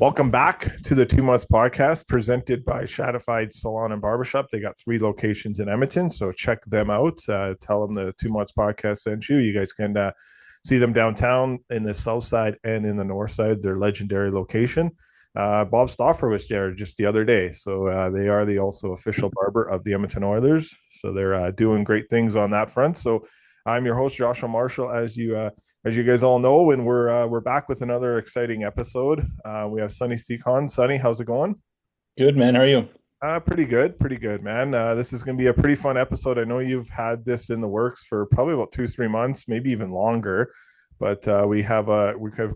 Welcome back to the 2 Months Podcast presented by Shadified Salon and Barbershop. They got 3 locations in Edmonton, so check them out. Tell them the 2 Months Podcast sent you. You guys can see them downtown in the south side and in the north side, their legendary location. Bob Stauffer was there just the other day, so they are the also official barber of the Edmonton Oilers. So they're doing great things on that front. So I'm your host, Joshua Marshall, as you guys all know, and we're back with another exciting episode. We have Sunny Seacon. Sunny, how's it going? Good, man. How are you? Pretty good, man. This is going to be a pretty fun episode. I know you've had this in the works for probably about 2, 3 months, maybe even longer. But we have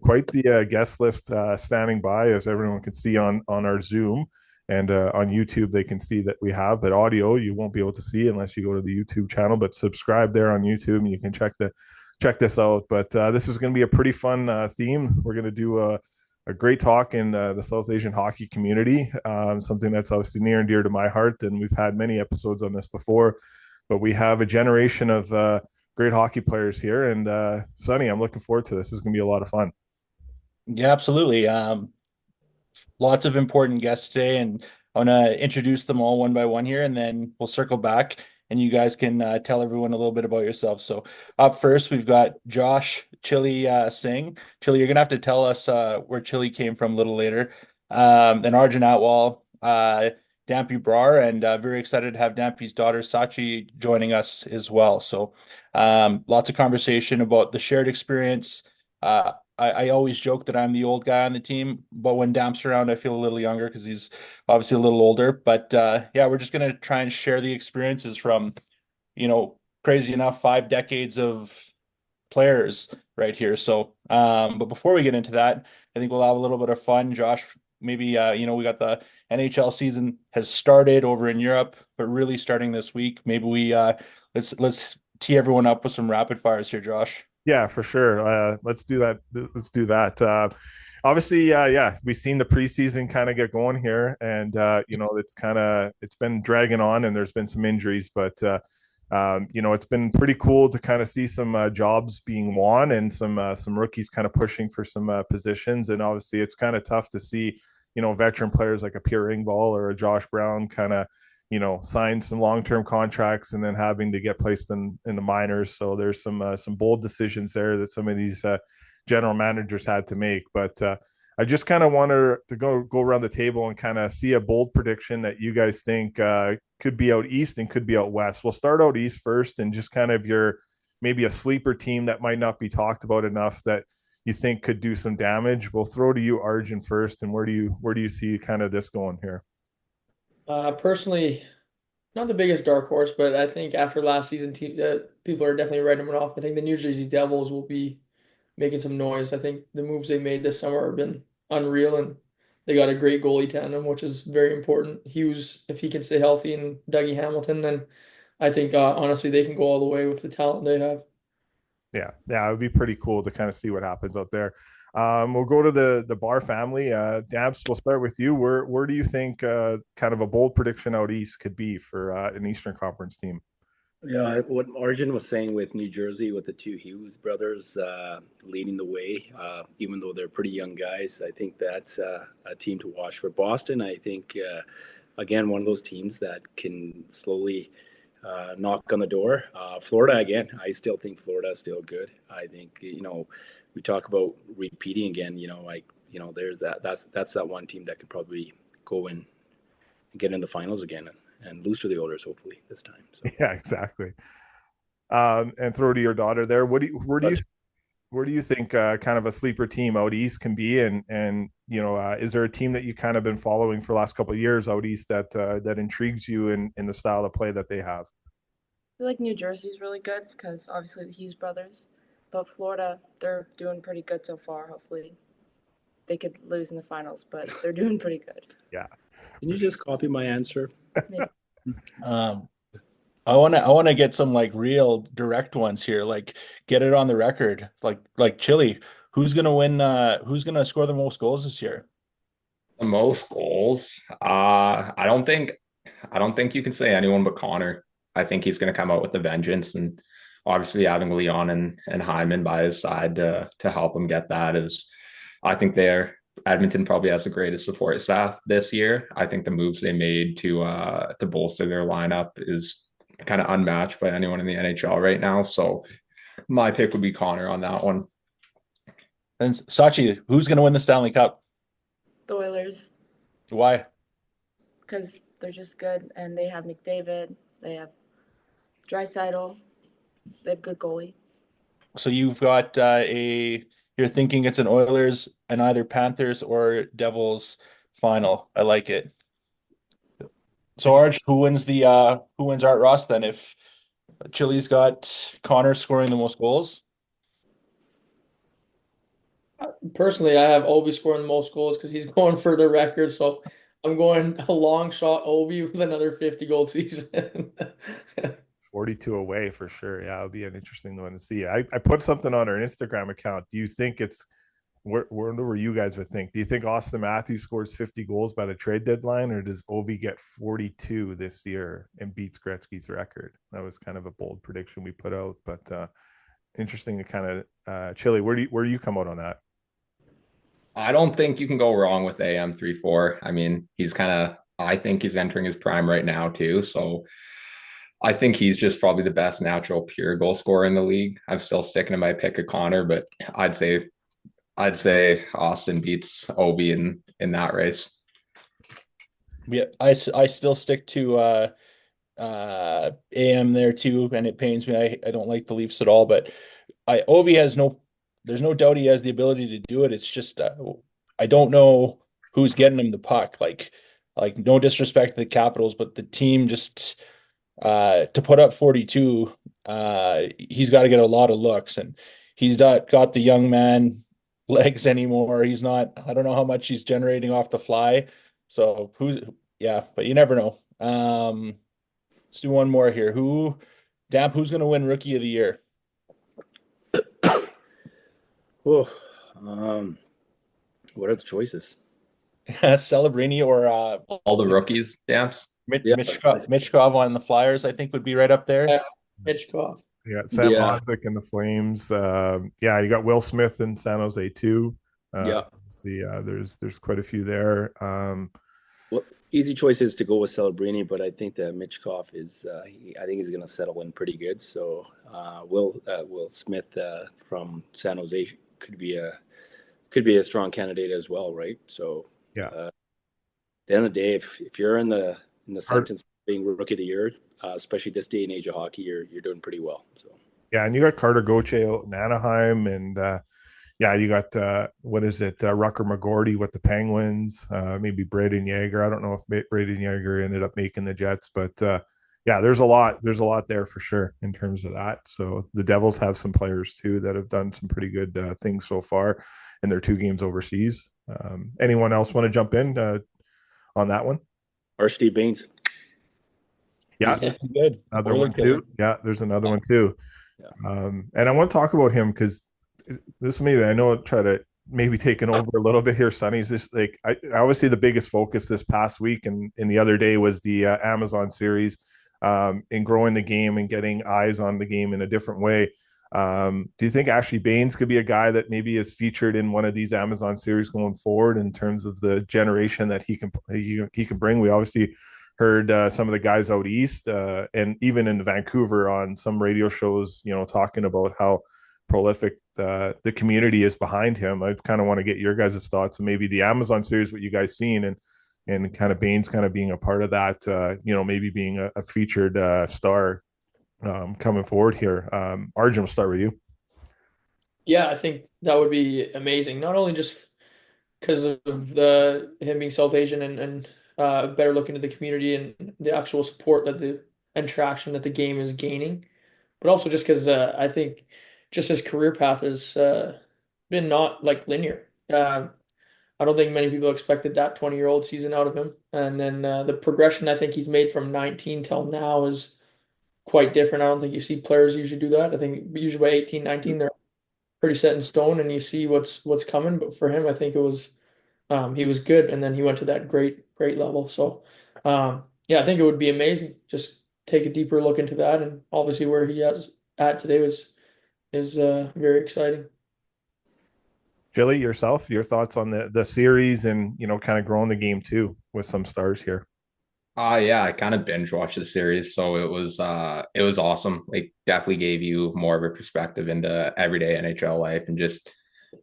quite the guest list standing by, as everyone can see on our Zoom and on YouTube. They can see that we have, but audio you won't be able to see unless you go to the YouTube channel. But subscribe there on YouTube, and you can check this out. But this is going to be a pretty fun theme. We're going to do a great talk in the South Asian hockey community, something that's obviously near and dear to my heart. And we've had many episodes on this before, but we have a generation of great hockey players here. And Sonny, I'm looking forward to this. This is going to be a lot of fun. Yeah, absolutely. Lots of important guests today, and I want to introduce them all one by one here, and then we'll circle back, and you guys can tell everyone a little bit about yourself. So up first, we've got Josh Chili Singh. Chili, you're gonna have to tell us where Chili came from a little later. Then Arjun Atwal, Dampy Brar, and very excited to have Dampy's daughter Sachi joining us as well. So lots of conversation about the shared experience. I always joke that I'm the old guy on the team, but when Damp's around, I feel a little younger because he's obviously a little older. But yeah, we're just gonna try and share the experiences from, crazy enough, 5 decades of players right here. So, but before we get into that, I think we'll have a little bit of fun. Josh, maybe we got the NHL season has started over in Europe, but really starting this week. Maybe we let's tee everyone up with some rapid fires here, Josh. Yeah, for sure. Let's do that. Let's do that. Obviously, yeah, we've seen the preseason kind of get going here, and it's been dragging on, and there's been some injuries, but it's been pretty cool to kind of see some jobs being won and some rookies kind of pushing for some positions, and obviously it's kind of tough to see veteran players like a Pierre Engvall or a Josh Brown kind of sign some long-term contracts and then having to get placed in the minors. So there's some bold decisions there that some of these general managers had to make. But I just kind of wanted to go around the table and kind of see a bold prediction that you guys think could be out east and could be out west. We'll start out east first, and just kind of your maybe a sleeper team that might not be talked about enough that you think could do some damage. We'll throw to you, Arjun, first, and where do you see kind of this going here? Personally, not the biggest dark horse, but I think after last season, people are definitely writing them off. I think the New Jersey Devils will be making some noise. I think the moves they made this summer have been unreal, and they got a great goalie tandem, which is very important. Hughes, if he can stay healthy, and Dougie Hamilton, then I think honestly they can go all the way with the talent they have. Yeah, it would be pretty cool to kind of see what happens out there. We'll go to the Bar family. Dabs, we'll start with you. Where do you think kind of a bold prediction out east could be for an Eastern Conference team? Yeah, what Arjun was saying with New Jersey, with the two Hughes brothers leading the way, even though they're pretty young guys, I think that's a team to watch for Boston. I think, again, one of those teams that can slowly knock on the door. Florida, again, I still think Florida is still good. I think, we talk about repeating again, there's that's that one team that could probably go in and get in the finals again and lose to the Oilers hopefully this time. So Yeah, exactly. And throw to your daughter there. Where do you think kind of a sleeper team out east can be? And is there a team that you kind of been following for the last couple of years out east that intrigues you in the style of play that they have? I feel like New Jersey's really good because obviously the Hughes brothers, but Florida, they're doing pretty good so far. Hopefully, they could lose in the finals, but they're doing pretty good. Yeah. can you just copy my answer? Maybe. Um, I wanna get some like real direct ones here, like get it on the record. Like Chili, who's gonna win who's gonna score the most goals this year? The most goals. I don't think you can say anyone but Connor. I think he's going to come out with the vengeance, and obviously having Leon and Hyman by his side to help him get that is, I think Edmonton probably has the greatest support staff this year. I think the moves they made to bolster their lineup is kind of unmatched by anyone in the NHL right now. So my pick would be Connor on that one. And Sachi, who's going to win the Stanley Cup? The Oilers, Why? because they're just good, and they have McDavid, they have Draisaitl, they have good goalie. So you've got you're thinking it's an Oilers and either Panthers or Devils final. I like it. So Arch, who wins Art Ross then? If Chile's got Connor scoring the most goals? Personally, I have Ovi scoring the most goals because he's going for the record. So I'm going a long shot Ovi with another 50 goal season. 42 away for sure. Yeah, it'll be an interesting one to see. I put something on our Instagram account. Do you think it's where you guys would think? Do you think Austin Matthews scores 50 goals by the trade deadline, or does Ovi get 42 this year and beats Gretzky's record? That was kind of a bold prediction we put out, but interesting to kind of Chili. Where do you come out on that? I don't think you can go wrong with AM 3-4. I mean, I think he's entering his prime right now too. So I think he's just probably the best natural pure goal scorer in the league. I'm still sticking to my pick of Connor, but I'd say Austin beats Obi in that race. Yeah, I still stick to AM there too, and it pains me. I don't like the Leafs at all, but Ovi there's no doubt he has the ability to do it. It's just I don't know who's getting him the puck. Like no disrespect to the Capitals, but the team just to put up 42, he's got to get a lot of looks, and he's not got the young man legs anymore. He's not. I don't know how much he's generating off the fly. So yeah, but you never know. Let's do one more here. Who's going to win Rookie of the Year? Oh, what are the choices? Celebrini or All the rookies, Damps. Yeah. Michkov on the Flyers, I think would be right up there. Yeah. Hitchcock. Yeah, Sam Yeah. Mozik and the Flames. Yeah, you got Will Smith in San Jose too. Yeah. See, there's quite a few there. Well, easy choice is to go with Celebrini, but I think that Mitchkov is. I think he's going to settle in pretty good. So Will Smith from San Jose could be a strong candidate as well, right? So Yeah. At the end of the day, if you're in the sentence of being Rookie of the Year, especially this day and age of hockey, you're doing pretty well. So Yeah, and you got Carter Gauthier out in Anaheim, and yeah, you got what is it, Rucker McGorty with the Penguins, maybe Braden Yeager. I don't know if Braden Yeager ended up making the Jets, but yeah, there's a lot there for sure in terms of that. So the Devils have some players too that have done some pretty good things so far in their 2 games overseas. Anyone else want to jump in on that one? or Steve Baines. Yeah, He's looking good. another Really one good. too. Yeah, there's another one too. Yeah. And I want to talk about him because this maybe I know I'll try to maybe taking over a little bit here, Sonny's just like I obviously the biggest focus this past week and the other day was the Amazon series in growing the game and getting eyes on the game in a different way. Do you think Ashley Baines could be a guy that maybe is featured in one of these Amazon series going forward in terms of the generation that he can bring? We obviously heard some of the guys out east and even in Vancouver on some radio shows, talking about how prolific the community is behind him. I kind of want to get your guys' thoughts and maybe the Amazon series, what you guys seen, and kind of Baines kind of being a part of that, maybe being a featured star coming forward here. Arjun, we'll start with you. Yeah, I think that would be amazing. Not only just because of him being South Asian and better look into the community and the actual support and traction that the game is gaining, but also just because I think just his career path has been not like linear. I don't think many people expected that 20-year-old season out of him, and then the progression I think he's made from 19 till now is quite different. I don't think you see players usually do that. I think usually by 18, 19, they're pretty set in stone and you see what's coming. But for him, I think it was he was good, and then he went to that great level. So yeah, I think it would be amazing. Just take a deeper look into that, and obviously where he is at today is very exciting. Jilly, yourself, your thoughts on the series and, you know, kind of growing the game too with some stars here. Yeah, I kind of binge watched the series, so it was awesome. Like definitely gave you more of a perspective into everyday NHL life and just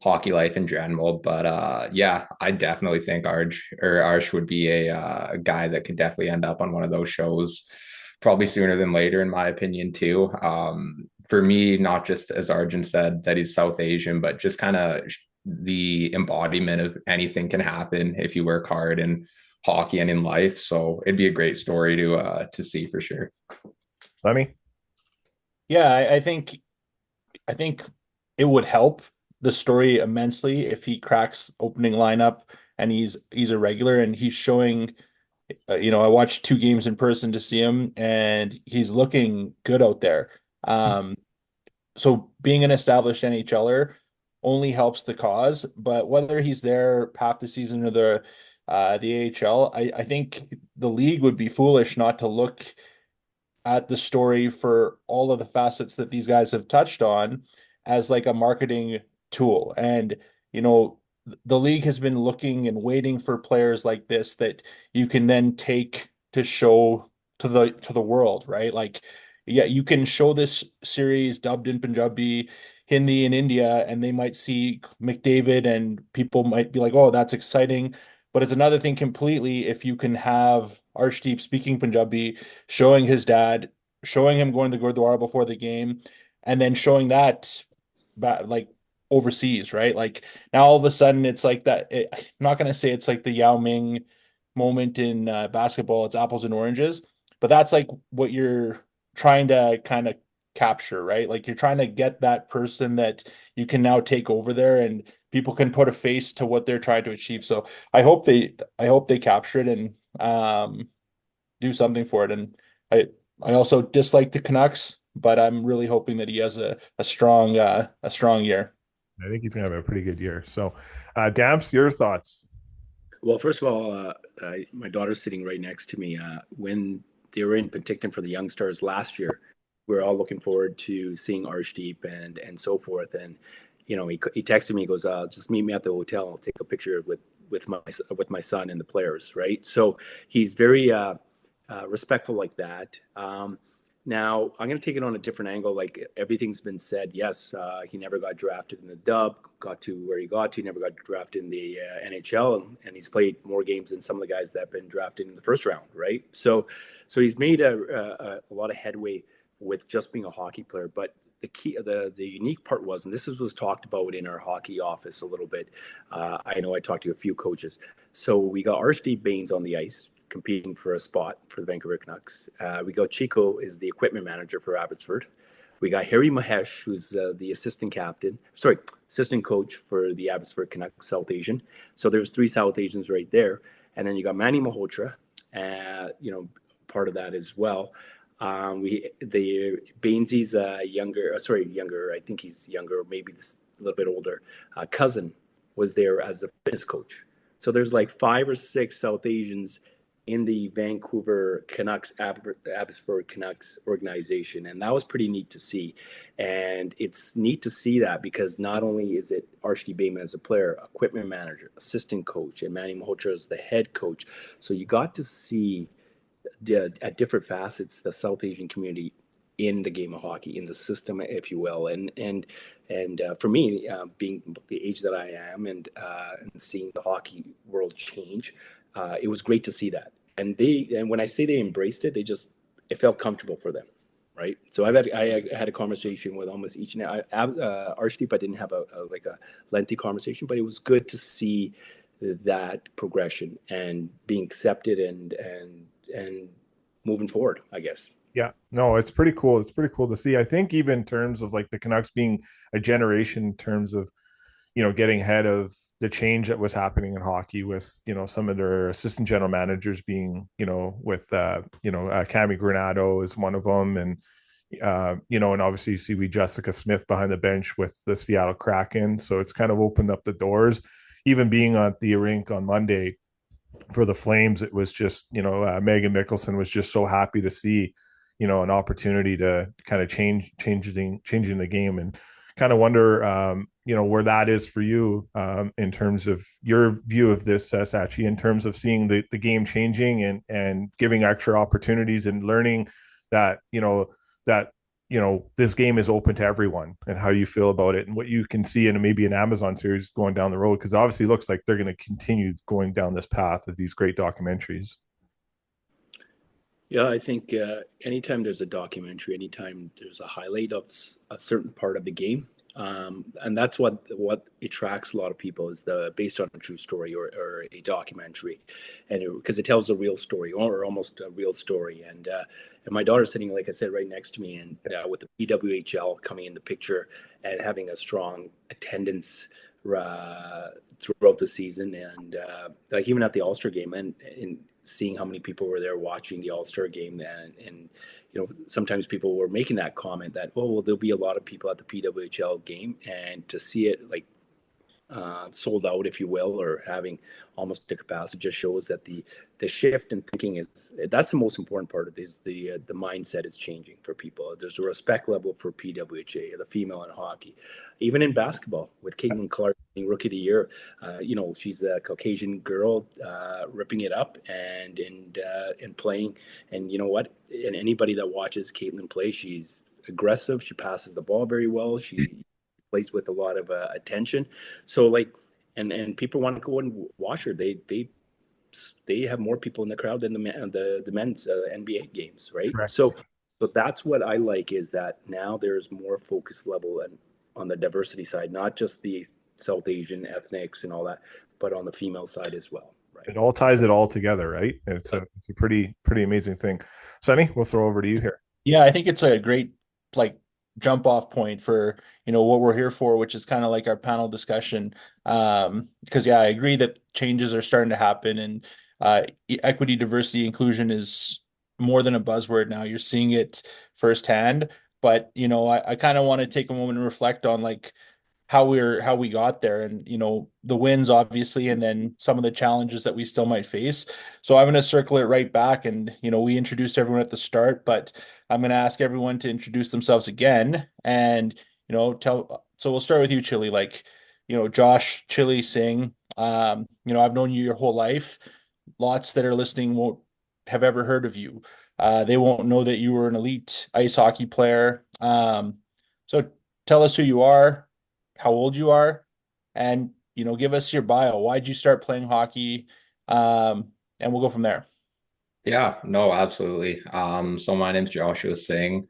hockey life in general. But yeah, I definitely think Arch would be a guy that could definitely end up on one of those shows probably sooner than later, in my opinion, too. For me, not just as Arjun said that he's South Asian, but just kind of the embodiment of anything can happen if you work hard and hockey and in life. So it'd be a great story to see for sure. Sonny? Yeah, I think it would help the story immensely if he cracks opening lineup and he's a regular and he's showing. I watched 2 games in person to see him, and he's looking good out there. Um, so being an established NHLer only helps the cause. But whether he's there half the season or the AHL, I think the league would be foolish not to look at the story for all of the facets that these guys have touched on as like a marketing tool. And, you know, the league has been looking and waiting for players like this that you can then take to show to the world, right? Like, yeah, you can show this series dubbed in Punjabi, Hindi in India, and they might see McDavid and people might be like, oh, that's exciting. But it's another thing completely if you can have Arshdeep speaking Punjabi, showing his dad, showing him going to Gurdwara before the game, and then showing that like overseas, right? Like now all of a sudden it's like that. I'm not going to say it's like the Yao Ming moment in basketball, it's apples and oranges, but that's like what you're trying to kind of capture, right? Like you're trying to get that person that you can now take over there and people can put a face to what they're trying to achieve. So I hope they capture it and do something for it. And I also dislike the Canucks, but I'm really hoping that he has a strong year. I think he's going to have a pretty good year. So, Damps, your thoughts? Well, first of all, my daughter's sitting right next to me. When they were in Penticton for the Young Stars last year, we are all looking forward to seeing Arshdeep and so forth. And you know, he texted me. He goes, "Just meet me at the hotel. I'll take a picture with my son and the players." Right. So he's very respectful like that. Now I'm going to take it on a different angle. Like everything's been said. Yes, he never got drafted in the Dub. Got to where he got to. He never got drafted in the NHL, and he's played more games than some of the guys that have been drafted in the first round. Right. So he's made a lot of headway with just being a hockey player. But the unique part was, and this was talked about in our hockey office a little bit. I know I talked to a few coaches. So we got Arshdeep Bains on the ice, competing for a spot for the Vancouver Canucks. We got Chico is the equipment manager for Abbotsford. We got Harry Mahesh, who's the assistant coach for the Abbotsford Canucks South Asian. So there's 3 South Asians right there. And then you got Manny Malhotra, part of that as well. The Bainsey's younger. I think he's younger, maybe a little bit older. Cousin was there as a fitness coach. So there's like 5 or 6 South Asians in the Vancouver Canucks, Abbotsford Canucks organization. And that was pretty neat to see. And it's neat to see that because not only is it Arshdeep Bains as a player, equipment manager, assistant coach, and Manny Malhotra as the head coach. So you got to see at different facets the South Asian community in the game of hockey, in the system, if you will. And for me, being the age that I am and seeing the hockey world change, it was great to see that. And when I say they embraced it, it felt comfortable for them, right? So I had a conversation with almost each. Arshdeep, I didn't have a lengthy conversation, but it was good to see that progression and being accepted and moving forward, I guess. Yeah, no, it's pretty cool. It's pretty cool to see. I think even in terms of like the Canucks being a generation in terms of, getting ahead of the change that was happening in hockey with, some of their assistant general managers being, with, Cami Granado is one of them. And, and obviously you see Jessica Smith behind the bench with the Seattle Kraken. So it's kind of opened up the doors. Even being at the rink on Monday for the Flames, it was just, Megan Mickelson was just so happy to see, an opportunity to kind of changing the game and kind of wonder, where that is for you in terms of your view of this, Sachi, in terms of seeing the game changing and giving extra opportunities and learning that, that, this game is open to everyone, and how you feel about it and what you can see in maybe an Amazon series going down the road. Because obviously it looks like they're going to continue going down this path of these great documentaries. Yeah, I think anytime there's a documentary, anytime there's a highlight of a certain part of the game, and that's what attracts a lot of people is the based on a true story or a documentary, and because it tells a real story or almost a real story. And my daughter's sitting, like I said, right next to me, and with the PWHL coming in the picture and having a strong attendance throughout the season, and like even at the All-Star game, and seeing how many people were there watching the All-Star game, and sometimes people were making that comment that, oh well, there'll be a lot of people at the PWHL game, and to see it like sold out, if you will, or having almost the capacity, just shows that the shift in thinking that's the most important part of it, is the mindset is changing for people. There's a respect level for PWHA, the female in hockey, even in basketball with Caitlin Clark being Rookie of the Year. She's a Caucasian girl ripping it up and playing. And you know what? And anybody that watches Caitlin play, she's aggressive. She passes the ball very well. She plays with a lot of attention. So like, and people want to go and watch her. They have more people in the crowd than the men's NBA games, right? Correct. So that's what I like, is that now there's more focus level and on the diversity side, not just the South Asian ethnics and all that, but on the female side as well. Right. It all ties it all together, right? And it's a pretty amazing thing. Sonny, we'll throw over to you here. Yeah, I think it's a great jump off point for what we're here for, which is kind of like our panel discussion. Because I agree that changes are starting to happen, and equity, diversity, inclusion is more than a buzzword now. You're seeing it firsthand. But I kind of want to take a moment and reflect on how we got there, and the wins obviously, and then some of the challenges that we still might face. So I'm going to circle it right back, and we introduced everyone at the start, but I'm going to ask everyone to introduce themselves again, and so we'll start with you, Chili. Josh Chili Singh, I've known you your whole life. Lots that are listening won't have ever heard of you. They won't know that you were an elite ice hockey player. So tell us who you are, how old you are, and give us your bio. Why'd you start playing hockey? And we'll go from there. Yeah, no, absolutely. So my name's Joshua Singh.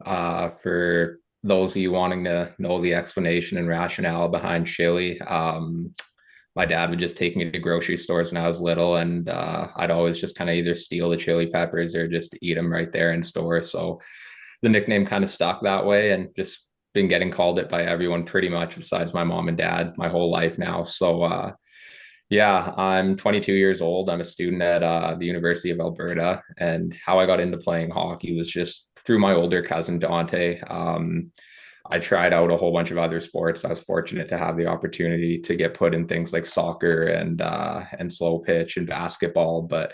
For those of you wanting to know the explanation and rationale behind chili, my dad would just take me to grocery stores when I was little, and I'd always just kind of either steal the chili peppers or just eat them right there in store. So the nickname kind of stuck that way, and just been getting called it by everyone pretty much besides my mom and dad my whole life now. So I'm 22 years old. I'm a student at the University of Alberta, and how I got into playing hockey was just through my older cousin Dante. I tried out a whole bunch of other sports. I was fortunate to have the opportunity to get put in things like soccer and slow pitch and basketball. But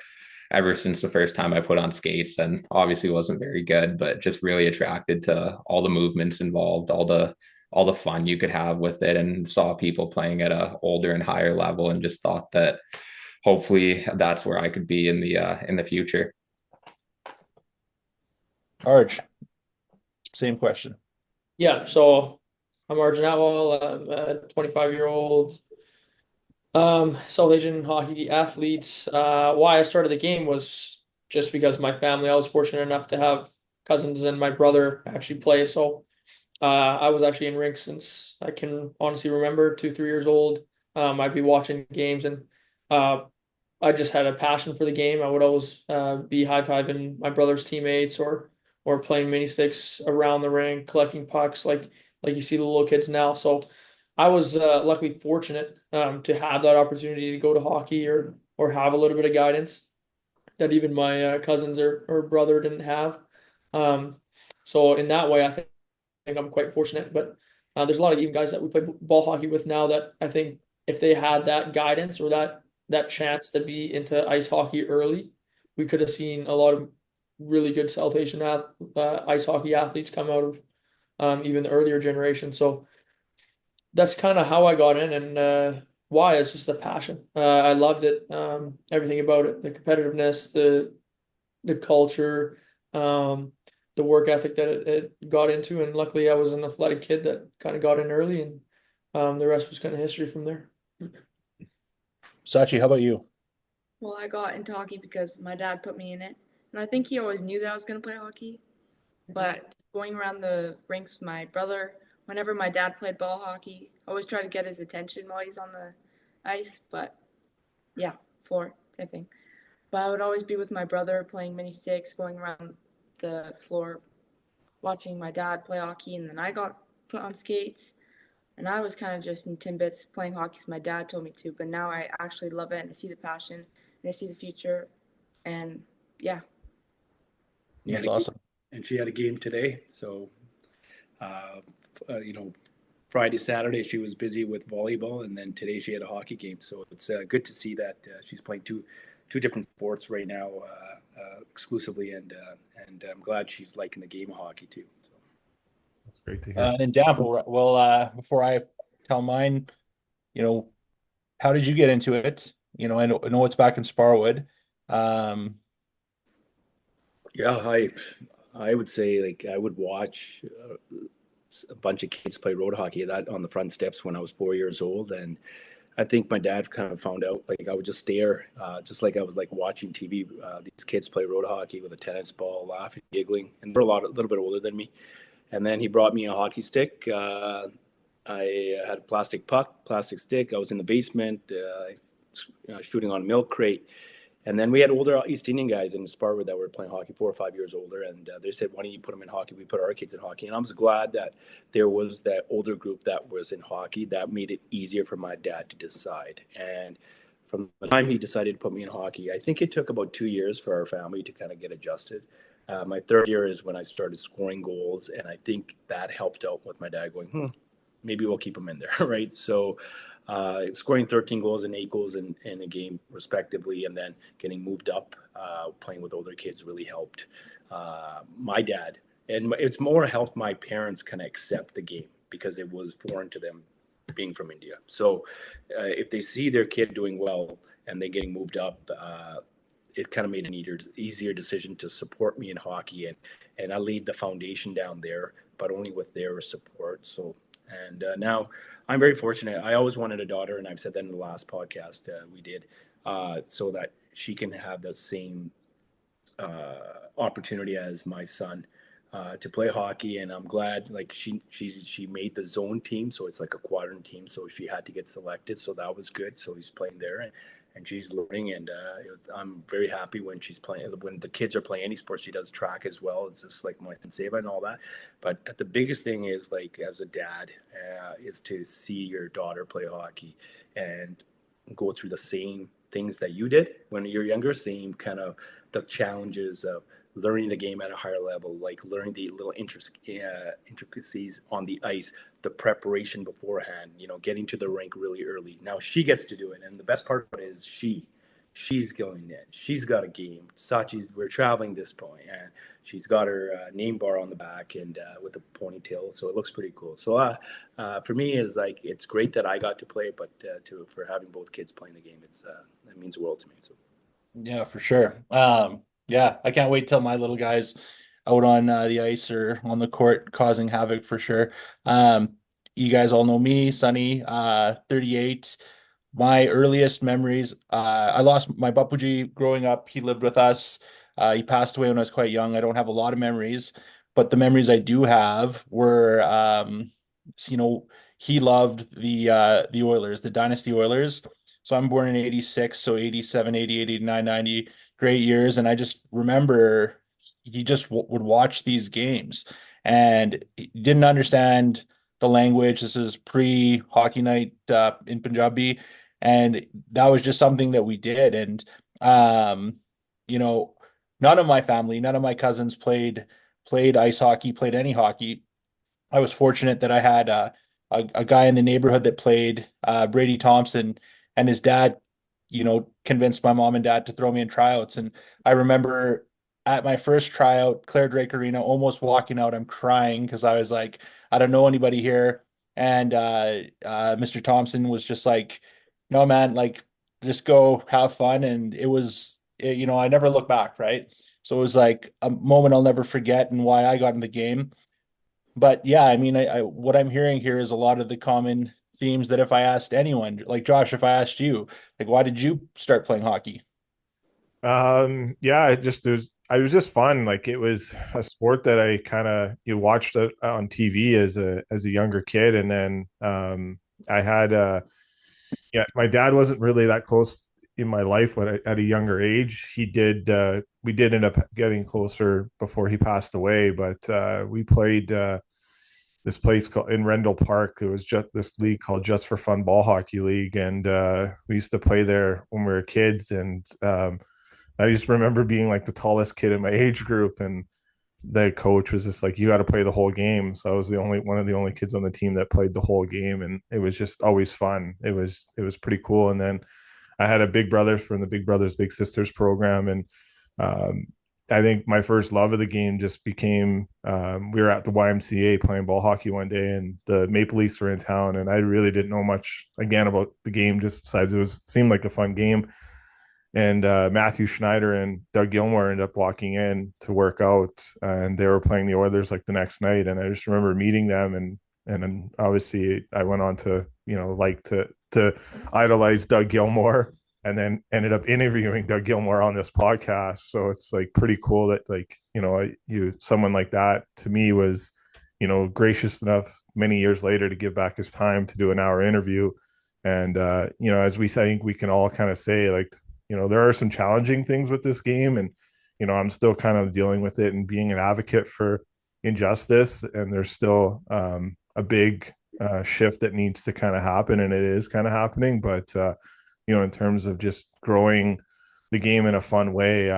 ever since the first time I put on skates, and obviously wasn't very good, but just really attracted to all the movements involved, all the fun you could have with it, and saw people playing at a older and higher level, and just thought that hopefully that's where I could be in the future. Arj, same question. Yeah, so I'm Arjun Atwell. I'm a 25-year-old South Asian hockey athlete. Why I started the game was just because my family. I was fortunate enough to have cousins and my brother actually play. So I was actually in rink since I can honestly remember, 2, 3 years old. I'd be watching games, and I just had a passion for the game. I would always be high-fiving my brother's teammates, or playing mini sticks around the rink, collecting pucks like you see the little kids now. So I was luckily fortunate to have that opportunity to go to hockey or have a little bit of guidance that even my cousins or brother didn't have. So in that way, I think I'm quite fortunate. But there's a lot of even guys that we play ball hockey with now that I think if they had that guidance or that chance to be into ice hockey early, we could have seen a lot of really good South Asian ice hockey athletes come out even the earlier generation. So that's kind of how I got in, and why it's just a passion. I loved it, everything about it, the competitiveness, the culture, the work ethic that it got into, and luckily I was an athletic kid that kind of got in early, and the rest was kind of history from there. Sachi, how about you? Well, I got into hockey because my dad put me in it, and I think he always knew that I was going to play hockey. But going around the rinks with my brother, whenever my dad played ball hockey, I always try to get his attention while he's on the ice. But yeah, floor, same thing. But I would always be with my brother playing mini sticks, going around the floor, watching my dad play hockey, and then I got put on skates. And I was kind of just in Timbits playing hockey because my dad told me to. But now I actually love it, and I see the passion, and I see the future. And yeah. That's awesome. And she had a game today. So, Friday, Saturday, she was busy with volleyball, and then today she had a hockey game. So it's good to see that she's playing two different sports right now exclusively, and I'm glad she's liking the game of hockey too. So. That's great to hear. And then Dan, well, before I tell mine, how did you get into it? I know it's back in Sparwood. Yeah, I would say like I would watch a bunch of kids play road hockey that on the front steps when I was 4 years old, and I think my dad kind of found out like I would just stare, just like I was like watching TV. These kids play road hockey with a tennis ball, laughing, giggling, and they're a little bit older than me. And then he brought me a hockey stick. I had a plastic stick. I was in the basement shooting on a milk crate. And then we had older East Indian guys in Sparwood that were playing hockey 4 or 5 years older. And they said, why don't you put them in hockey? We put our kids in hockey. And I was glad that there was that older group that was in hockey. That made it easier for my dad to decide. And from the time he decided to put me in hockey, I think it took about 2 years for our family to kind of get adjusted. My third year is when I started scoring goals. And I think that helped out with my dad going, maybe we'll keep him in there, right? So scoring 13 goals and 8 goals in a game respectively, and then getting moved up, playing with older kids really helped my dad. And it's more helped my parents kind of accept the game because it was foreign to them being from India. So if they see their kid doing well and they're getting moved up, it kind of made an easier decision to support me in hockey. And I laid the foundation down there, but only with their support. So and now I'm very fortunate. I always wanted a daughter, and I've said that in the last podcast we did, so that she can have the same opportunity as my son to play hockey. And I'm glad, like she made the zone team, so it's like a quadrant team. So she had to get selected, so that was good. So he's playing there, and she's learning, and I'm very happy when she's playing. When the kids are playing any sport, she does track as well. It's just like my Seva and all that. But the biggest thing is, like, as a dad, is to see your daughter play hockey and go through the same things that you did when you're younger, same kind of the challenges of learning the game at a higher level, like learning the little intricacies on the ice, the preparation beforehand, getting to the rink really early. Now she gets to do it. And the best part of it is she's going in. She's got a game. We're traveling this point, and she's got her name bar on the back and with the ponytail. So it looks pretty cool. So for me, it's great that I got to play, but for having both kids playing the game, it means the world to me. So. Yeah, for sure. Yeah, I can't wait till my little guys out on the ice or on the court causing havoc for sure. You guys all know me, Sonny, 38. My earliest memories, I lost my Bapuji growing up. He lived with us. He passed away when I was quite young. I don't have a lot of memories, but the memories I do have were, he loved the Oilers, the Dynasty Oilers. So I'm born in 86, so 87, 88, 89, 90, great years. And I just remember he just would watch these games and he didn't understand the language. This is pre-hockey night in Punjabi. And that was just something that we did. And, none of my family, none of my cousins played ice hockey, played any hockey. I was fortunate that I had a guy in the neighborhood that played, Brady Thompson, and his dad, convinced my mom and dad to throw me in tryouts. And I remember at my first tryout, Claire Drake Arena, almost walking out. I'm crying because I was like, I don't know anybody here. And Mr. Thompson was just like, no, man, like just go have fun. And you know, I never look back, right? So it was like a moment I'll never forget and why I got in the game. But yeah, I mean, what I'm hearing here is a lot of the common themes that if I asked anyone, like Josh, if I asked you, like, why did you start playing hockey? Yeah, I was just fun. Like it was a sport that I kind of you watched it on TV as a younger kid, and then I had yeah, my dad wasn't really that close in my life when at a younger age. He did we did end up getting closer before he passed away, but we played this place called in Rendell Park. It was just this league called Just for Fun Ball Hockey League, and we used to play there when we were kids. And I just remember being like the tallest kid in my age group, and the coach was just like, "You got to play the whole game." So I was the only one of the only kids on the team that played the whole game, and it was just always fun. It was pretty cool. And then I had a big brother from the Big Brothers Big Sisters program, and um, I think my first love of the game just became we were at the YMCA playing ball hockey one day, and the Maple Leafs were in town, and I really didn't know much again about the game, just besides it seemed like a fun game. And Matthew Schneider and Doug Gilmore ended up walking in to work out, and they were playing the Oilers like the next night. And I just remember meeting them, and then obviously I went on to like to idolize Doug Gilmore, and then ended up interviewing Doug Gilmore on this podcast. So it's like pretty cool that like someone like that to me was gracious enough many years later to give back his time to do an hour interview. And as we think we can all kind of say like there are some challenging things with this game, and I'm still kind of dealing with it and being an advocate for injustice, and there's still a big shift that needs to kind of happen, and it is kind of happening. But in terms of just growing the game in a fun way,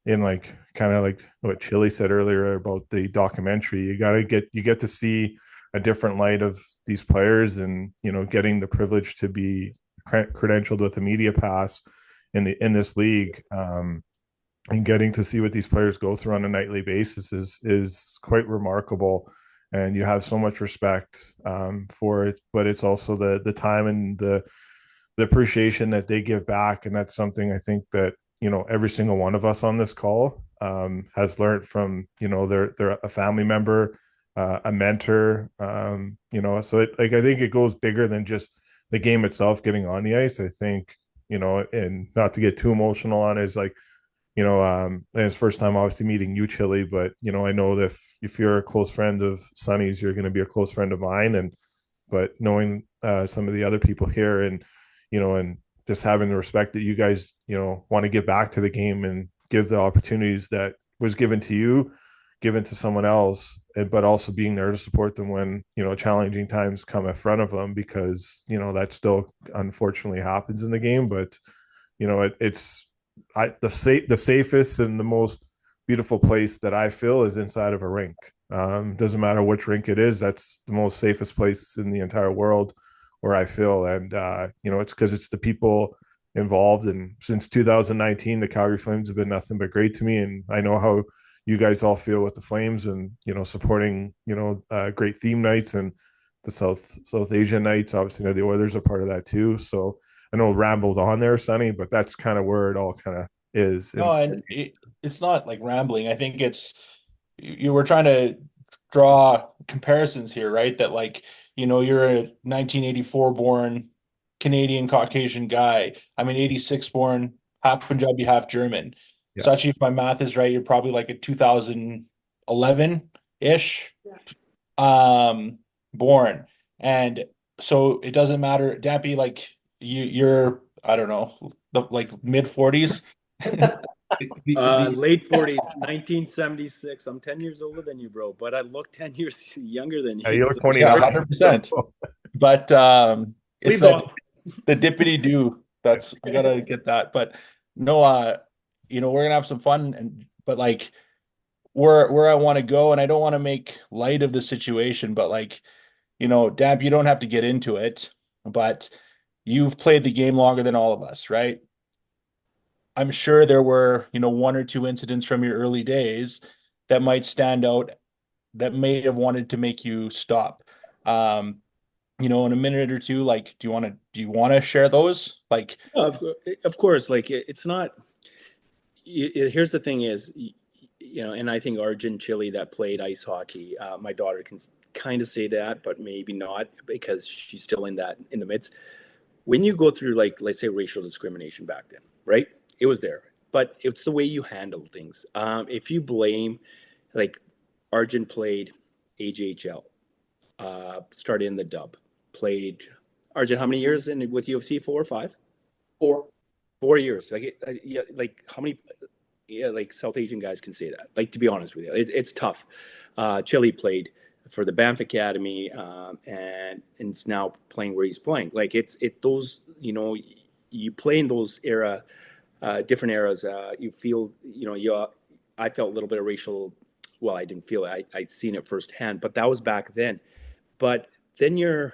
in like kind of like what Chili said earlier about the documentary, you get to see a different light of these players, and getting the privilege to be credentialed with a media pass in this league, and getting to see what these players go through on a nightly basis is quite remarkable. And you have so much respect for it, but it's also the time and the appreciation that they give back. And that's something I think that every single one of us on this call has learned from they're a family member, a mentor, so I think it goes bigger than just the game itself, getting on the ice. I think and not to get too emotional on it, is like, and it's first time obviously meeting you, Chili, but I know that if you're a close friend of Sonny's, you're going to be a close friend of mine. And but knowing some of the other people here, and and just having the respect that you guys want to give back to the game and give the opportunities that was given to you, given to someone else, but also being there to support them when challenging times come in front of them, because that still unfortunately happens in the game. But it's the safest and the most beautiful place that I feel is inside of a rink. Doesn't matter which rink it is, that's the most safest place in the entire world where I feel. And it's because it's the people involved. And since 2019, the Calgary Flames have been nothing but great to me, and I know how you guys all feel with the Flames, and supporting great theme nights and the South Asian nights. Obviously, the Oilers are part of that too. So I know rambled on there, Sonny, but that's kind of where it all kind of is. No, and it's not like rambling. I think you were trying to draw comparisons here, right? That like you're a 1984 born Canadian Caucasian guy. I'm an 86 born, half Punjabi, half German. Yeah. So actually, if my math is right, you're probably like a 2011-ish born. And so it doesn't matter, Dampy, like you're, I don't know, like mid 40s. Late 40s, 1976. I'm 10 years older than you, bro, but I look 10 years younger than you. You look So 29. 100%. But it's please don't. the dippity do. That's, I gotta get that. But no, we're gonna have some fun, but like where I want to go, and I don't want to make light of the situation, but like, Damp, you don't have to get into it, but you've played the game longer than all of us, right? I'm sure there were, one or two incidents from your early days that might stand out that may have wanted to make you stop. Um, in a minute or two, like, do you want to share those? Like, Of course, like it's not. Here's the thing: is and I think Arjun Chile that played ice hockey. My daughter can kind of say that, but maybe not because she's still in the midst. When you go through, like, let's say, racial discrimination back then, right? It was there, but it's the way you handle things. If you blame, like, Arjun played AJHL, started in the dub, played. Arjun, how many years in with UFC? 4 or 5? 4. 4 years. Like, yeah, like how many? Yeah, like South Asian guys can say that. Like, to be honest with you, it's tough. Chile played for the Banff Academy, and it's now playing where he's playing. Like, those, you play in those different eras. You feel, I felt a little bit of racial. Well, I didn't feel it. I'd seen it firsthand, but that was back then. But then your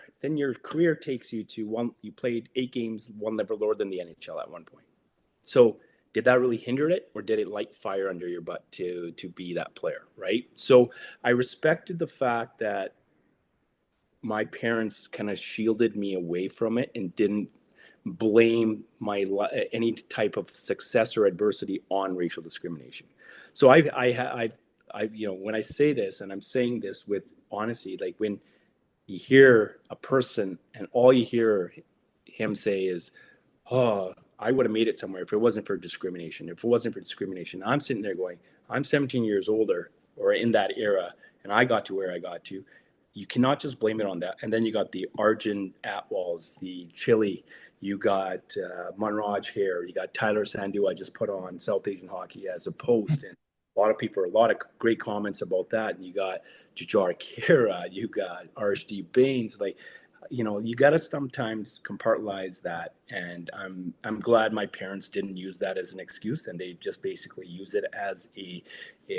career takes you to one. You played 8 games, one level lower than the NHL at one point. So did that really hinder it, or did it light fire under your butt to be that player, right? So I respected the fact that my parents kind of shielded me away from it and didn't blame my any type of success or adversity on racial discrimination. So when I say this, and I'm saying this with honesty, like when you hear a person and all you hear him say is, "Oh, I would have made it somewhere if it wasn't for discrimination." If it wasn't for discrimination, I'm sitting there going, I'm 17 years older or in that era, and I got to where I got to. You cannot just blame it on that. And then you got the Arjun Atwalls, the Chile, you got Munraj here, you got Tyler Sandu. I just put on South Asian Hockey as a post, and a lot of great comments about that. And you got Jajar Kira, you got RHD Baines. Like, you got to sometimes compartmentalize that, and I'm glad my parents didn't use that as an excuse, and they just basically use it as a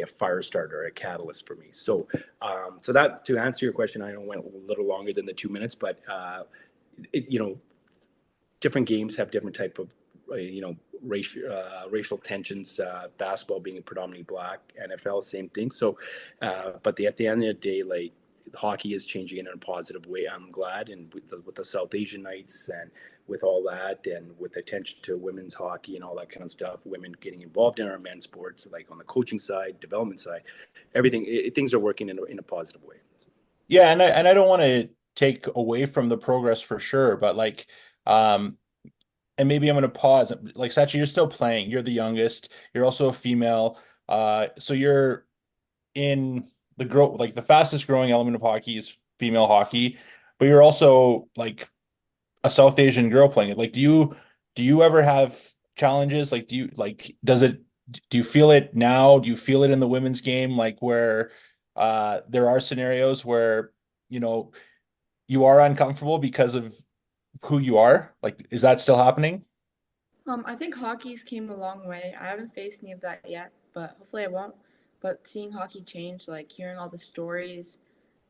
fire starter, a catalyst for me. So that, to answer your question, I know went a little longer than the 2 minutes, but different games have different type of racial tensions. Basketball being predominantly black, NFL same thing. So, but at the end of the day, like, hockey is changing in a positive way. I'm glad, and with the South Asian nights and with all that, and with attention to women's hockey and all that kind of stuff, women getting involved in our men's sports, like on the coaching side, development side, everything, things are working in a positive way. yeah, and I don't want to take away from the progress for sure, but like, and maybe I'm going to pause. Like, Sachi, you're still playing. You're the youngest. You're also a female. So you're in the fastest growing element of hockey is female hockey, but you're also like a South Asian girl playing it. Like, do you ever have challenges? Like, do you feel it now? Do you feel it in the women's game? Like, where there are scenarios where, you know, you are uncomfortable because of who you are? Like, is that still happening? I think hockey's came a long way. I haven't faced any of that yet, but hopefully I won't. But seeing hockey change, like hearing all the stories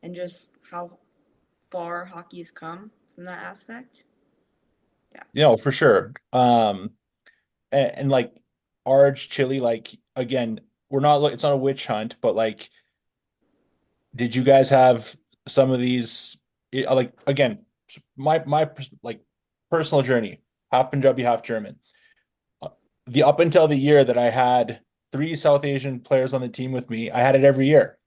and just how far hockey's come from that aspect. Yeah. For sure. And like Arj Chili, like again, it's not a witch hunt, but like, did you guys have some of these, like, again, my like personal journey, half Punjabi, half German. The up until the year that I had 3 South Asian players on the team with me, I had it every year.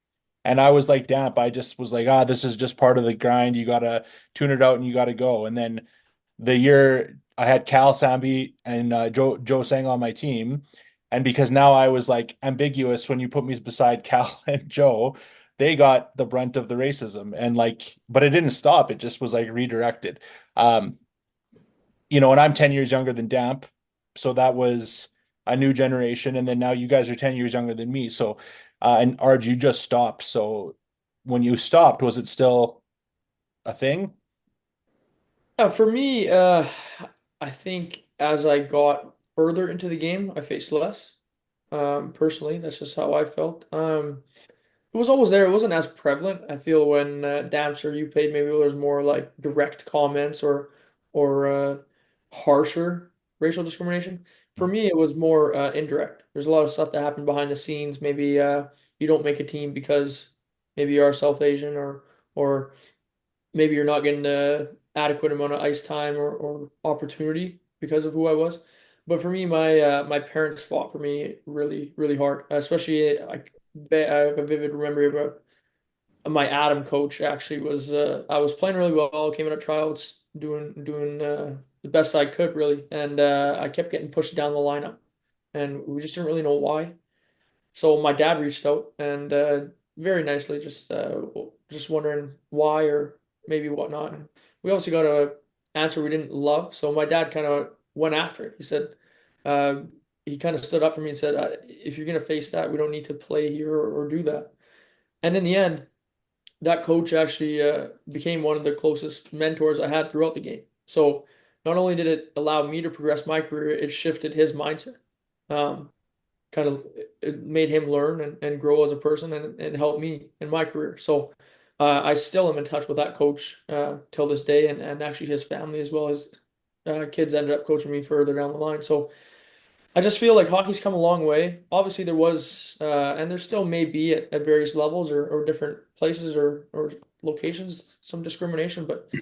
And I was like, damn, I just was like, this is just part of the grind. You gotta tune it out and you gotta go. And then the year I had Cal Sambi and Joe Sang on my team. And because now I was like ambiguous when you put me beside Cal and Joe, they got the brunt of the racism. And like, but it didn't stop. It just was like redirected. Um, and I'm 10 years younger than Damp. So that was a new generation. And then now you guys are 10 years younger than me. So, and Arj, you just stopped. So when you stopped, was it still a thing? For me, I think as I got further into the game, I faced less. Personally, that's just how I felt. It was always there. It wasn't as prevalent. I feel when Damster you played, maybe there was more like direct comments or harsher racial discrimination. for me, it was more indirect. There's a lot of stuff that happened behind the scenes. Maybe you don't make a team because maybe you are South Asian, or maybe you're not getting the adequate amount of ice time or opportunity because of who I was. But for me, my parents fought for me really, really hard. Especially, I have a vivid memory about my Adam coach. Actually, was I was playing really well, came in at tryouts, doing the best I could really, and I kept getting pushed down the lineup, and we just didn't really know why. So my dad reached out and very nicely, just wondering why or maybe whatnot. And we obviously got a answer we didn't love, so my dad kind of went after it. He said, uh, he kind of stood up for me and said, "If you're gonna face that, we don't need to play here or do that." And in the end, that coach actually became one of the closest mentors I had throughout the game. So not only did it allow me to progress my career, it shifted his mindset. Um, Kind of it made him learn and grow as a person and help me in my career. So I still am in touch with that coach till this day, and actually his family as well. His kids ended up coaching me further down the line. So I just feel like hockey's come a long way. Obviously, there was and there still may be at various levels or different places or locations some discrimination, but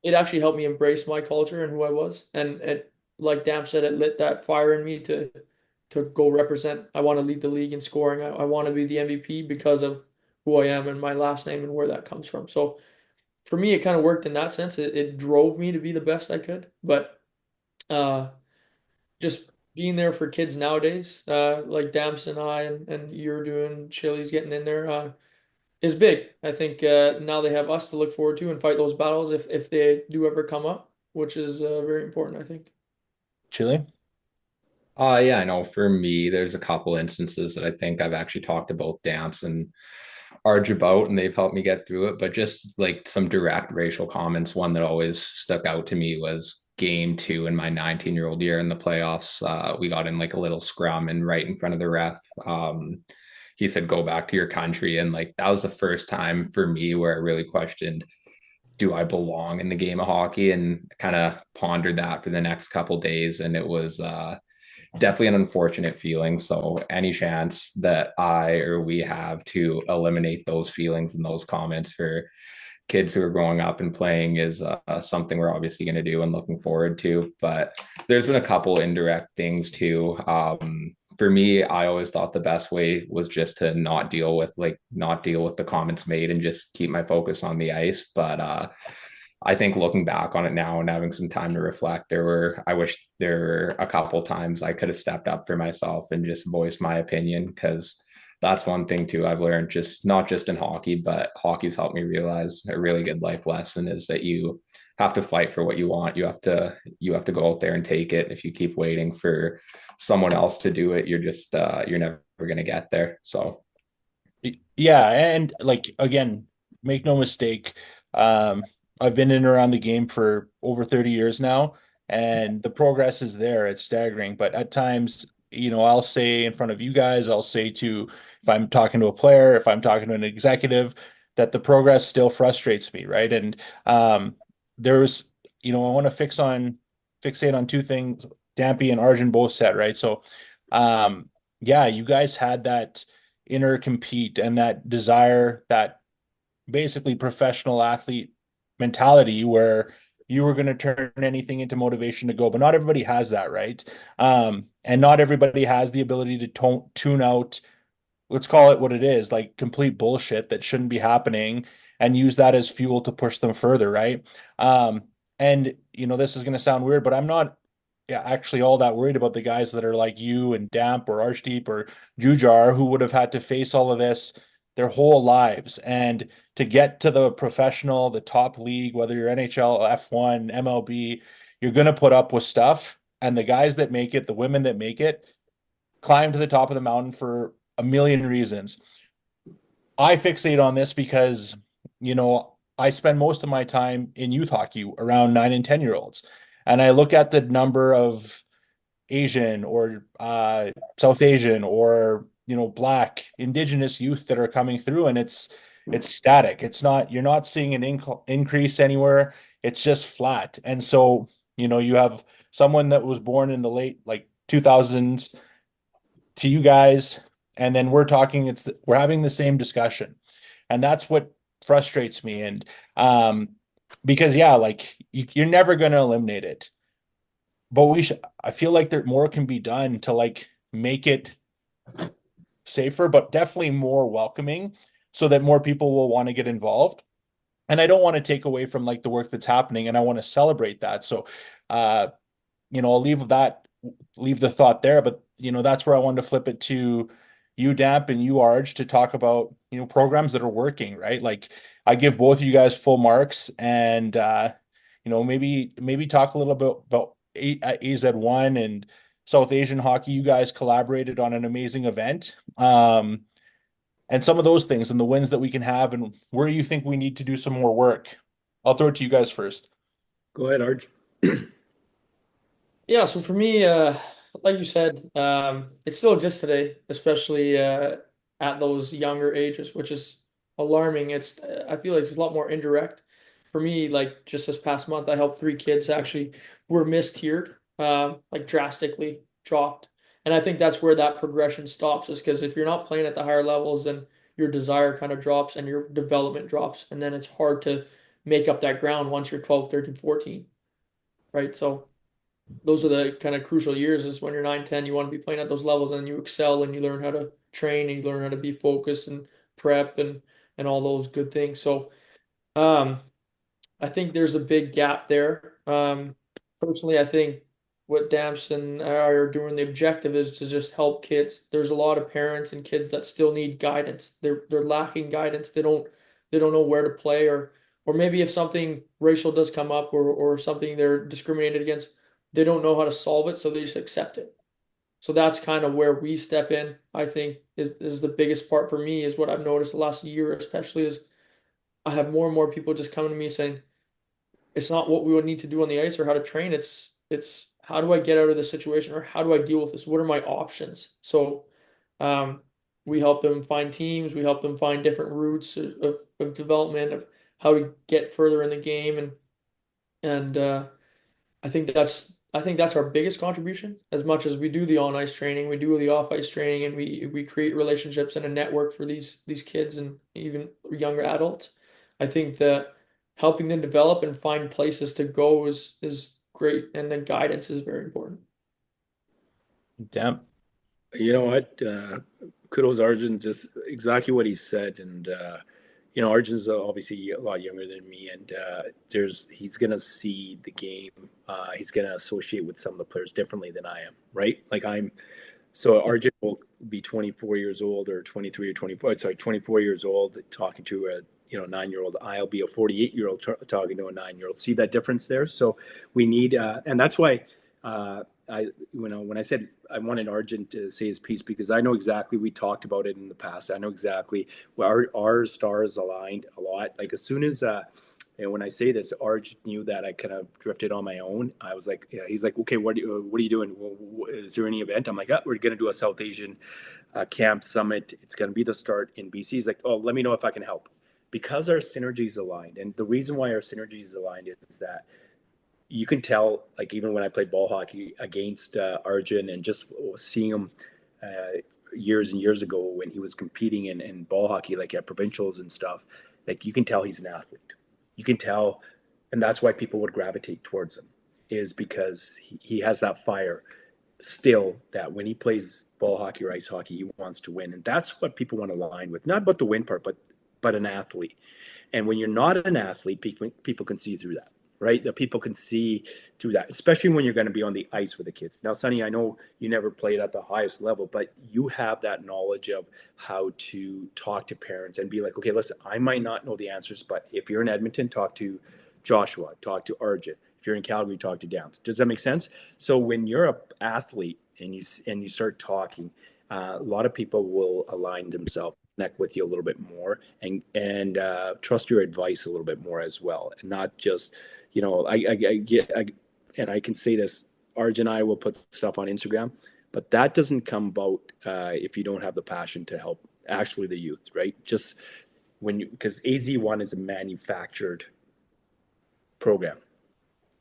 it actually helped me embrace my culture and who I was. And it, like Dam said, it lit that fire in me to go represent. I want to lead the league in scoring. I want to be the MVP because of who I am and my last name and where that comes from. So for me, it kind of worked in that sense. It drove me to be the best I could. But uh, just being there for kids nowadays, like Dams and I and you're doing, Chili's getting in there, is big. I think now they have us to look forward to and fight those battles if they do ever come up, which is very important, I think. Chile? Yeah, I know for me, there's a couple instances that I think I've actually talked to both Damps and Arj about, and they've helped me get through it. But just like some direct racial comments, one that always stuck out to me was game two in my 19-year-old year in the playoffs. We got in like a little scrum and right in front of the ref. He said, "Go back to your country." And like that was the first time for me where I really questioned, do I belong in the game of hockey? And kind of pondered that for the next couple days. And it was definitely an unfortunate feeling. So any chance that I or we have to eliminate those feelings and those comments for kids who are growing up and playing is something we're obviously going to do and looking forward to. But there's been a couple indirect things too. For me, I always thought the best way was just to not deal with the comments made and just keep my focus on the ice. But I think looking back on it now and having some time to reflect, I wish there were a couple times I could have stepped up for myself and just voiced my opinion, because that's one thing too I've learned, just not just in hockey, but hockey's helped me realize a really good life lesson is that you have to fight for what you want. You have to go out there and take it. If you keep waiting for someone else to do it, you're never going to get there. So Yeah, and like again, make no mistake. I've been in and around the game for over 30 years now, and the progress is there. It's staggering. But at times, I'll say in front of you guys, I'll say to if I'm talking to a player, if I'm talking to an executive, that the progress still frustrates me, right? And there's, I want to fixate on two things Dampy and Arjun both said, right? So yeah, you guys had that inner compete and that desire, that basically professional athlete mentality where you were going to turn anything into motivation to go, but not everybody has that, right? And not everybody has the ability to tune out, let's call it what it is, like complete bullshit that shouldn't be happening, and use that as fuel to push them further, right? And this is going to sound weird, but I'm not actually all that worried about the guys that are like you and Damp or Arshdeep or Jujar, who would have had to face all of this their whole lives. And to get to the professional, the top league, whether you're NHL, F1, MLB, you're going to put up with stuff. And the guys that make it, the women that make it, climb to the top of the mountain for a million reasons. I fixate on this because, I spend most of my time in youth hockey around 9 and 10-year-olds. And I look at the number of Asian or South Asian or Black, Indigenous youth that are coming through, and it's static. You're not seeing an increase anywhere. It's just flat. And so you have someone that was born in the late, like 2000s to you guys, and then we're talking, we're having the same discussion, and that's what frustrates me. And because yeah, like you're never going to eliminate it, but I feel like there more can be done to like make it safer, but definitely more welcoming, so that more people will want to get involved. And I don't want to take away from like the work that's happening, and I want to celebrate that. So I'll leave the thought there, but that's where I wanted to flip it to you, Damp, and you, Arj, to talk about programs that are working, right? Like I give both of you guys full marks, and maybe talk a little bit about AZ1 and South Asian hockey. You guys collaborated on an amazing event, and some of those things and the wins that we can have, and where you think we need to do some more work. I'll throw it to you guys first. Go ahead, Arj. Yeah, so for me, like you said, it still exists today, especially at those younger ages, which is alarming. I feel like it's a lot more indirect. For me, like just this past month, I helped 3 kids actually were mistiered, like drastically dropped. And I think that's where that progression stops, is because if you're not playing at the higher levels, then your desire kind of drops and your development drops. And then it's hard to make up that ground once you're 12, 13, 14, right? So those are the kind of crucial years, is when you're 9, 10, you want to be playing at those levels, and you excel and you learn how to train and you learn how to be focused and prep and all those good things. So I think there's a big gap there. Personally, I think what Damps and I are doing, the objective is to just help kids. There's a lot of parents and kids that still need guidance. They're lacking guidance. They don't know where to play, or maybe if something racial does come up, or something they're discriminated against, they don't know how to solve it, so they just accept it. So that's kind of where we step in. I think is the biggest part for me, is what I've noticed the last year, especially, is I have more and more people just coming to me saying, it's not what we would need to do on the ice or how to train. It's how do I get out of this situation, or how do I deal with this? What are my options? So um, we help them find teams. We help them find different routes of development, of how to get further in the game, and I think that's our biggest contribution. As much as we do the on ice training, we do the off ice training, and we create relationships and a network for these kids and even younger adults. I think that helping them develop and find places to go is great, and then guidance is very important. Damp. You know what? Kudos Arjun, just exactly what he said. And Arjun's obviously a lot younger than me, and he's gonna see the game. He's gonna associate with some of the players differently than I am, right? So Arjun will be 24 years old, or 23 or 24. Sorry, 24 years old, talking to a 9-year-old. I'll be a 48-year-old talking to a 9-year-old. See that difference there? So we need, and that's why. When I said I wanted Arjun to say his piece, because I know exactly, we talked about it in the past. I know exactly where our stars aligned a lot. Like as soon as, and when I say this, Arj knew that I kind of drifted on my own. I was like, yeah, he's like, okay, what are you doing? Well, is there any event? I'm like, we're going to do a South Asian camp summit. It's going to be the start in BC. He's like, oh, let me know if I can help, because our synergies aligned. And the reason why our synergies aligned is that you can tell, like even when I played ball hockey against Arjun, and just seeing him years and years ago when he was competing in ball hockey, like at provincials and stuff, like you can tell he's an athlete. You can tell, and that's why people would gravitate towards him, is because he has that fire still, that when he plays ball hockey or ice hockey, he wants to win. And that's what people want to align with, not about the win part, but an athlete. And when you're not an athlete, people can see through that. Right? That people can see through that, especially when you're going to be on the ice with the kids. Now, Sonny, I know you never played at the highest level, but you have that knowledge of how to talk to parents and be like, okay, listen, I might not know the answers, but if you're in Edmonton, talk to Joshua, talk to Arjun. If you're in Calgary, talk to Downs. Does that make sense? So when you're an athlete and you start talking, a lot of people will align themselves, connect with you a little bit more, and trust your advice a little bit more as well, and not just. And I can say this, Arjun and I will put stuff on Instagram, but that doesn't come about if you don't have the passion to help actually the youth, right? Just because AZ1 is a manufactured program.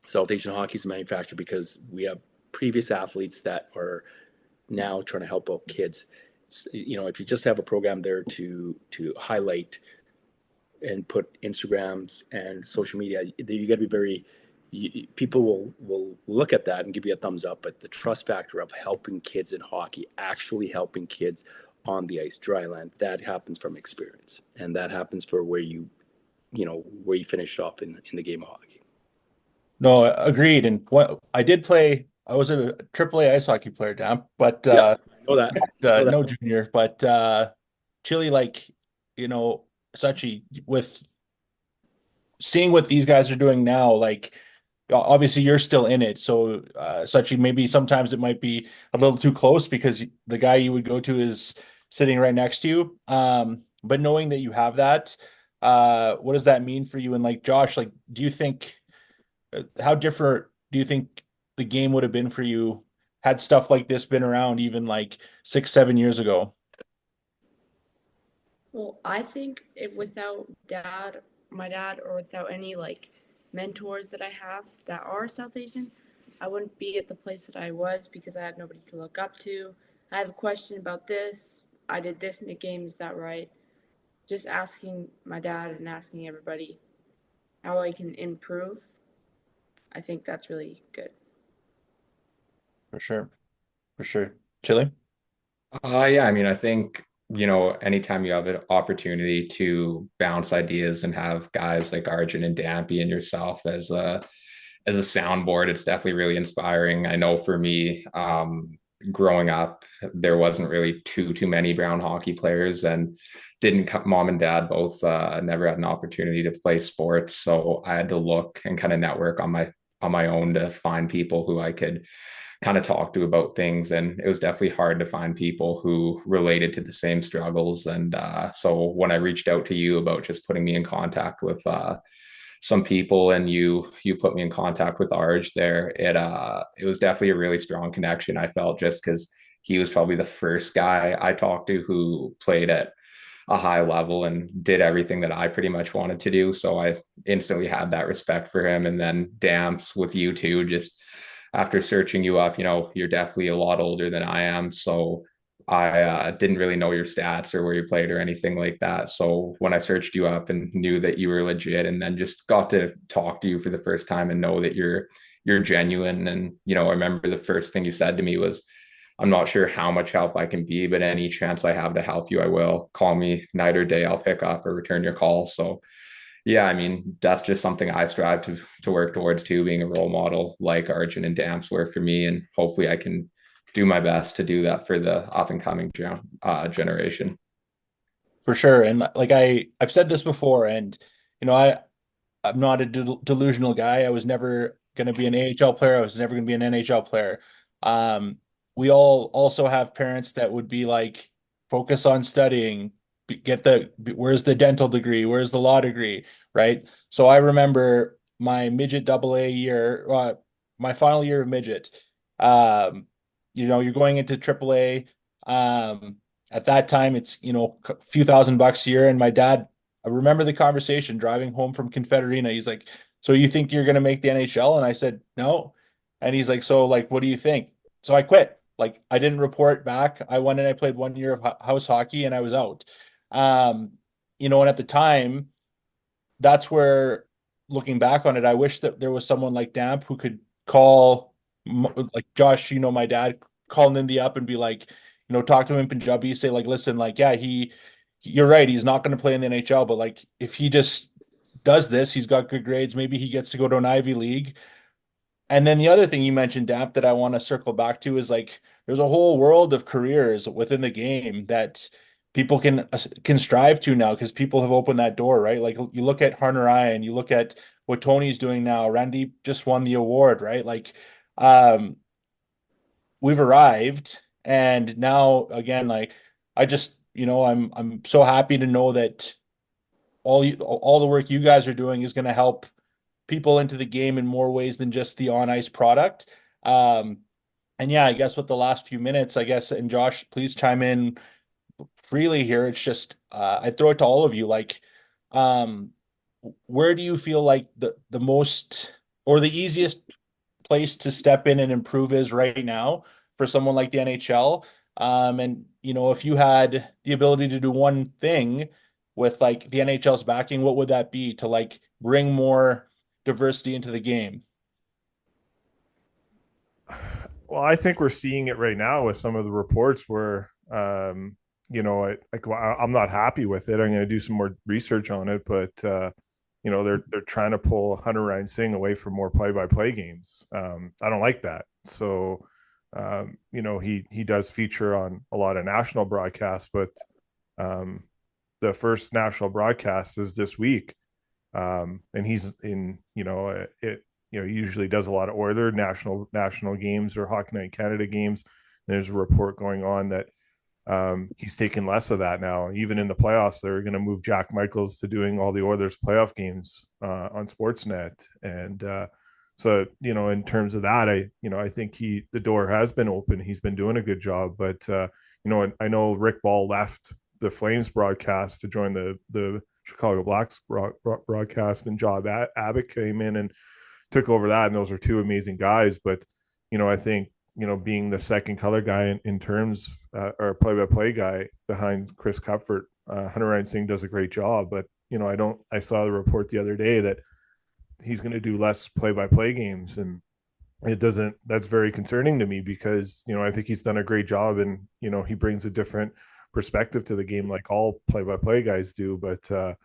South Asian hockey is manufactured because we have previous athletes that are now trying to help out kids. If you just have a program there to highlight and put Instagrams and social media, you got to be very. People will look at that and give you a thumbs up, but the trust factor of helping kids in hockey, actually helping kids on the ice, dry land, that happens from experience, and that happens for where you finished off in the game of hockey. No, agreed. And what I did play, I was a AAA ice hockey player, Dan, but I know that. no junior. But Chile, Sachi, with seeing what these guys are doing now, like obviously you're still in it. So Sachi, maybe sometimes it might be a little too close because the guy you would go to is sitting right next to you. But knowing that you have that, what does that mean for you? And like Josh, like, do you think how different do you think the game would have been for you had stuff like this been around even like 6, 7 years ago? Well, I think without my dad, or without any like mentors that I have that are South Asian, I wouldn't be at the place that I was because I have nobody to look up to. I have a question about this. I did this in the game. Is that right? Just asking my dad and asking everybody how I can improve. I think that's really good. For sure. For sure. Chile? Yeah, I mean, I think, anytime you have an opportunity to bounce ideas and have guys like Arjun and Dampy and yourself as a soundboard, it's definitely really inspiring. I know for me, growing up, there wasn't really too many brown hockey players, and mom and dad both never had an opportunity to play sports. So I had to look and kind of network on my own to find people who I could kind of talk to about things. And it was definitely hard to find people who related to the same struggles. And so when I reached out to you about just putting me in contact with some people, and you put me in contact with Arj there, it was definitely a really strong connection, I felt, just because he was probably the first guy I talked to who played at a high level and did everything that I pretty much wanted to do. So I instantly had that respect for him. And then Damps with you too, just after searching you up, you're definitely a lot older than I am. So I didn't really know your stats or where you played or anything like that. So when I searched you up and knew that you were legit, and then just got to talk to you for the first time and know that you're genuine. And, I remember the first thing you said to me was, I'm not sure how much help I can be, but any chance I have to help you, I will. Call me night or day, I'll pick up or return your call. So yeah, I mean, that's just something I strive to work towards too, being a role model like Arjun and Damps were for me. And hopefully I can do my best to do that for the up and coming generation. For sure. And like I've said this before, and I'm not a delusional guy. I was never going to be an AHL player. I was never going to be an NHL player. We all also have parents that would be like, focus on studying, where's the dental degree? Where's the law degree? Right. So I remember my midget AA year, my final year of midget. You're going into AAA. At that time, it's, a few $1,000 a year. And my dad, I remember the conversation driving home from Confederina. He's like, so you think you're going to make the NHL? And I said, no. And he's like, so like, what do you think? So I quit. Like, I didn't report back. I went and I played 1 year of house hockey and I was out. And at the time, that's where, looking back on it, I wish that there was someone like Damp who could call, like Josh, my dad, call Nindy up and be like, talk to him in Punjabi, say like, listen, like, yeah, you're right, he's not going to play in the NHL, but like, if he just does this, he's got good grades, maybe he gets to go to an Ivy League. And then the other thing you mentioned, Damp, that I want to circle back to is like, there's a whole world of careers within the game that people can strive to now, because people have opened that door, right? Like, you look at Hunter Ryan, you look at what Tony's doing now. Randy just won the award, right? Like, we've arrived, and now again, like, I just, I'm so happy to know that all the work you guys are doing is going to help people into the game in more ways than just the on ice product. And yeah, I guess with the last few minutes, I guess, and Josh, please chime in freely here. It's just, I throw it to all of you. Like, where do you feel like the most or the easiest place to step in and improve is right now for someone like the NHL. And if you had the ability to do one thing with like the NHL's backing, what would that be to like bring more diversity into the game? Well, I think we're seeing it right now with some of the reports where, I'm not happy with it. I'm going to do some more research on it, but they're trying to pull Hunter Ryan Singh away from more play-by-play games. I don't like that. So, he does feature on a lot of national broadcasts, but the first national broadcast is this week, and he's in. He usually does a lot of Oiler national games or Hockey Night Canada games. There's a report going on that he's taking less of that now. Even in the playoffs, they're going to move Jack Michaels to doing all the Oilers playoff games on Sportsnet. And so, in terms of that, I think the door has been open. He's been doing a good job. But, I know Rick Ball left the Flames broadcast to join the Chicago Blacks broadcast, and Job Abbott came in and took over that. And those are two amazing guys. But, I think, being the second color guy in terms or play-by-play guy behind Chris Cuthbert, Hunter Ryan Singh does a great job. But I saw the report the other day that he's going to do less play-by-play games, and that's very concerning to me because I think he's done a great job, and he brings a different perspective to the game like all play-by-play guys do. But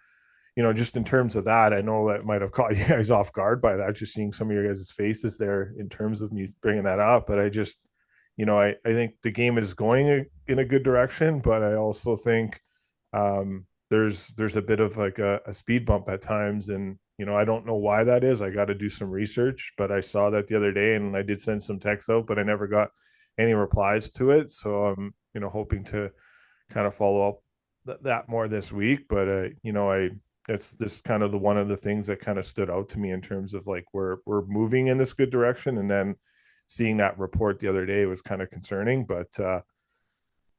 just in terms of that, I know that might have caught you guys off guard by that, just seeing some of your guys' faces there in terms of me bringing that up. But I just, I think the game is going in a good direction, but I also think there's a bit of like a speed bump at times. And, I don't know why that is. I got to do some research, but I saw that the other day and I did send some texts out, but I never got any replies to it. So I'm, hoping to kind of follow up that more this week. But, it's this kind of one of the things that kind of stood out to me in terms of like we're moving in this good direction, and then seeing that report the other day was kind of concerning. But I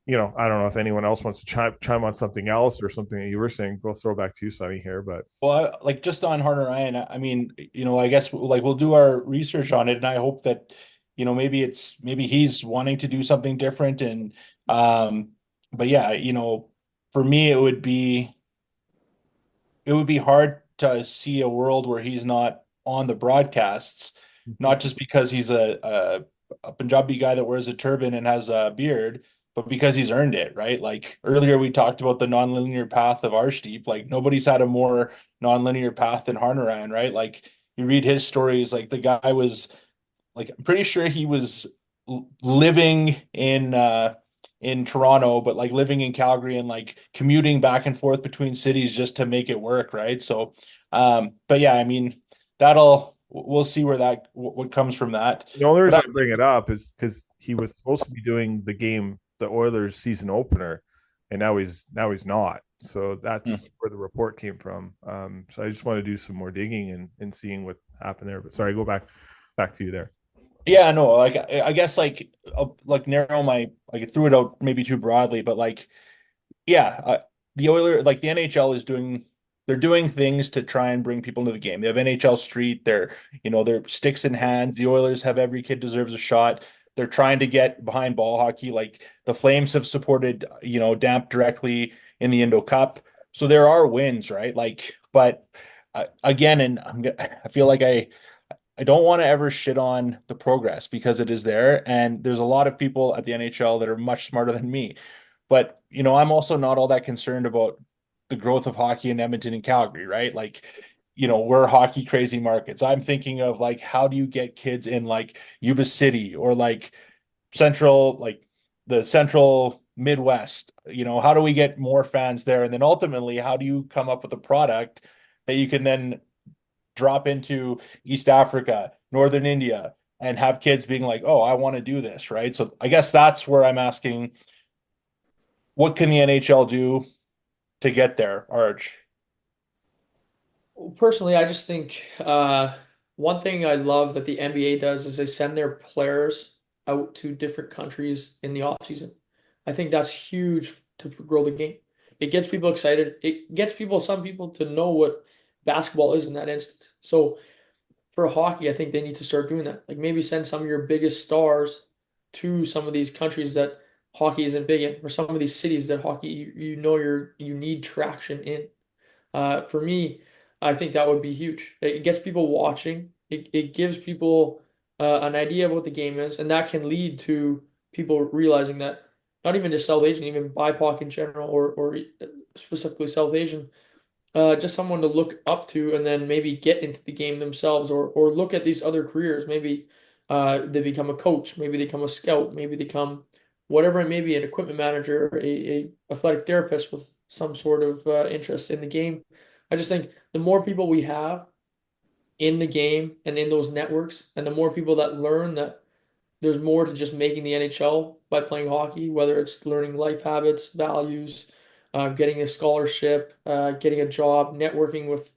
don't know if anyone else wants to chime on something else or something that you were saying. We'll throw back to you, Sonny, here. But Well, like just on Hunter Ryan, I mean, I guess like we'll do our research on it, and I hope that maybe he's wanting to do something different. And but yeah, for me it would be hard to see a world where he's not on the broadcasts, not just because he's a Punjabi guy that wears a turban and has a beard, but because he's earned it, right? Like earlier we talked about the nonlinear path of Arshdeep. Like nobody's had a more nonlinear path than Hunter Ryan, right? Like you read his stories, like the guy was like, I'm pretty sure he was living in Toronto, but like living in Calgary and like commuting back and forth between cities just to make it work, right? So, but yeah, I mean, we'll see what comes from that. the only reason I bring it up is because he was supposed to be doing the Oilers season opener, and now he's not. So that's where the report came from. So I just want to do some more digging and seeing what happened there. But sorry, go back to you there. Yeah, no, like I guess like narrow my like I threw it out maybe too broadly, but like yeah, the Oilers, like the NHL they're doing things to try and bring people into the game. They have NHL Street, they're sticks in hands. The Oilers have Every Kid Deserves a Shot. They're trying to get behind ball hockey. Like the Flames have supported, Damp directly in the Indo Cup. So there are wins, right? Like, but again, and I feel like I don't want to ever shit on the progress because it is there. And there's a lot of people at the NHL that are much smarter than me. But, I'm also not all that concerned about the growth of hockey in Edmonton and Calgary, right? Like, we're hockey crazy markets. I'm thinking of like, how do you get kids in like Yuba City or like the central Midwest? How do we get more fans there? And then ultimately, how do you come up with a product that you can then drop into East Africa, Northern India, and have kids being like, oh, I want to do this, right? So I guess that's where I'm asking, what can the NHL do to get there, Arch? Personally, I just think one thing I love that the NBA does is they send their players out to different countries in the off season. I think that's huge to grow the game. It gets people excited. It gets some people to know what basketball is in that instant. So for hockey, I think they need to start doing that. Like maybe send some of your biggest stars to some of these countries that hockey isn't big in, or some of these cities that hockey you need traction in. For me, I think that would be huge. It gets people watching. It gives people an idea of what the game is, and that can lead to people realizing that not even just South Asian, even BIPOC in general, or specifically South Asian, just someone to look up to, and then maybe get into the game themselves, or look at these other careers. Maybe they become a coach, maybe they become a scout, maybe they become whatever it may be, an equipment manager, a athletic therapist with some sort of interest in the game. I just think the more people we have in the game and in those networks, and the more people that learn that there's more to just making the NHL by playing hockey, whether it's learning life habits, values, getting a scholarship, getting a job, networking with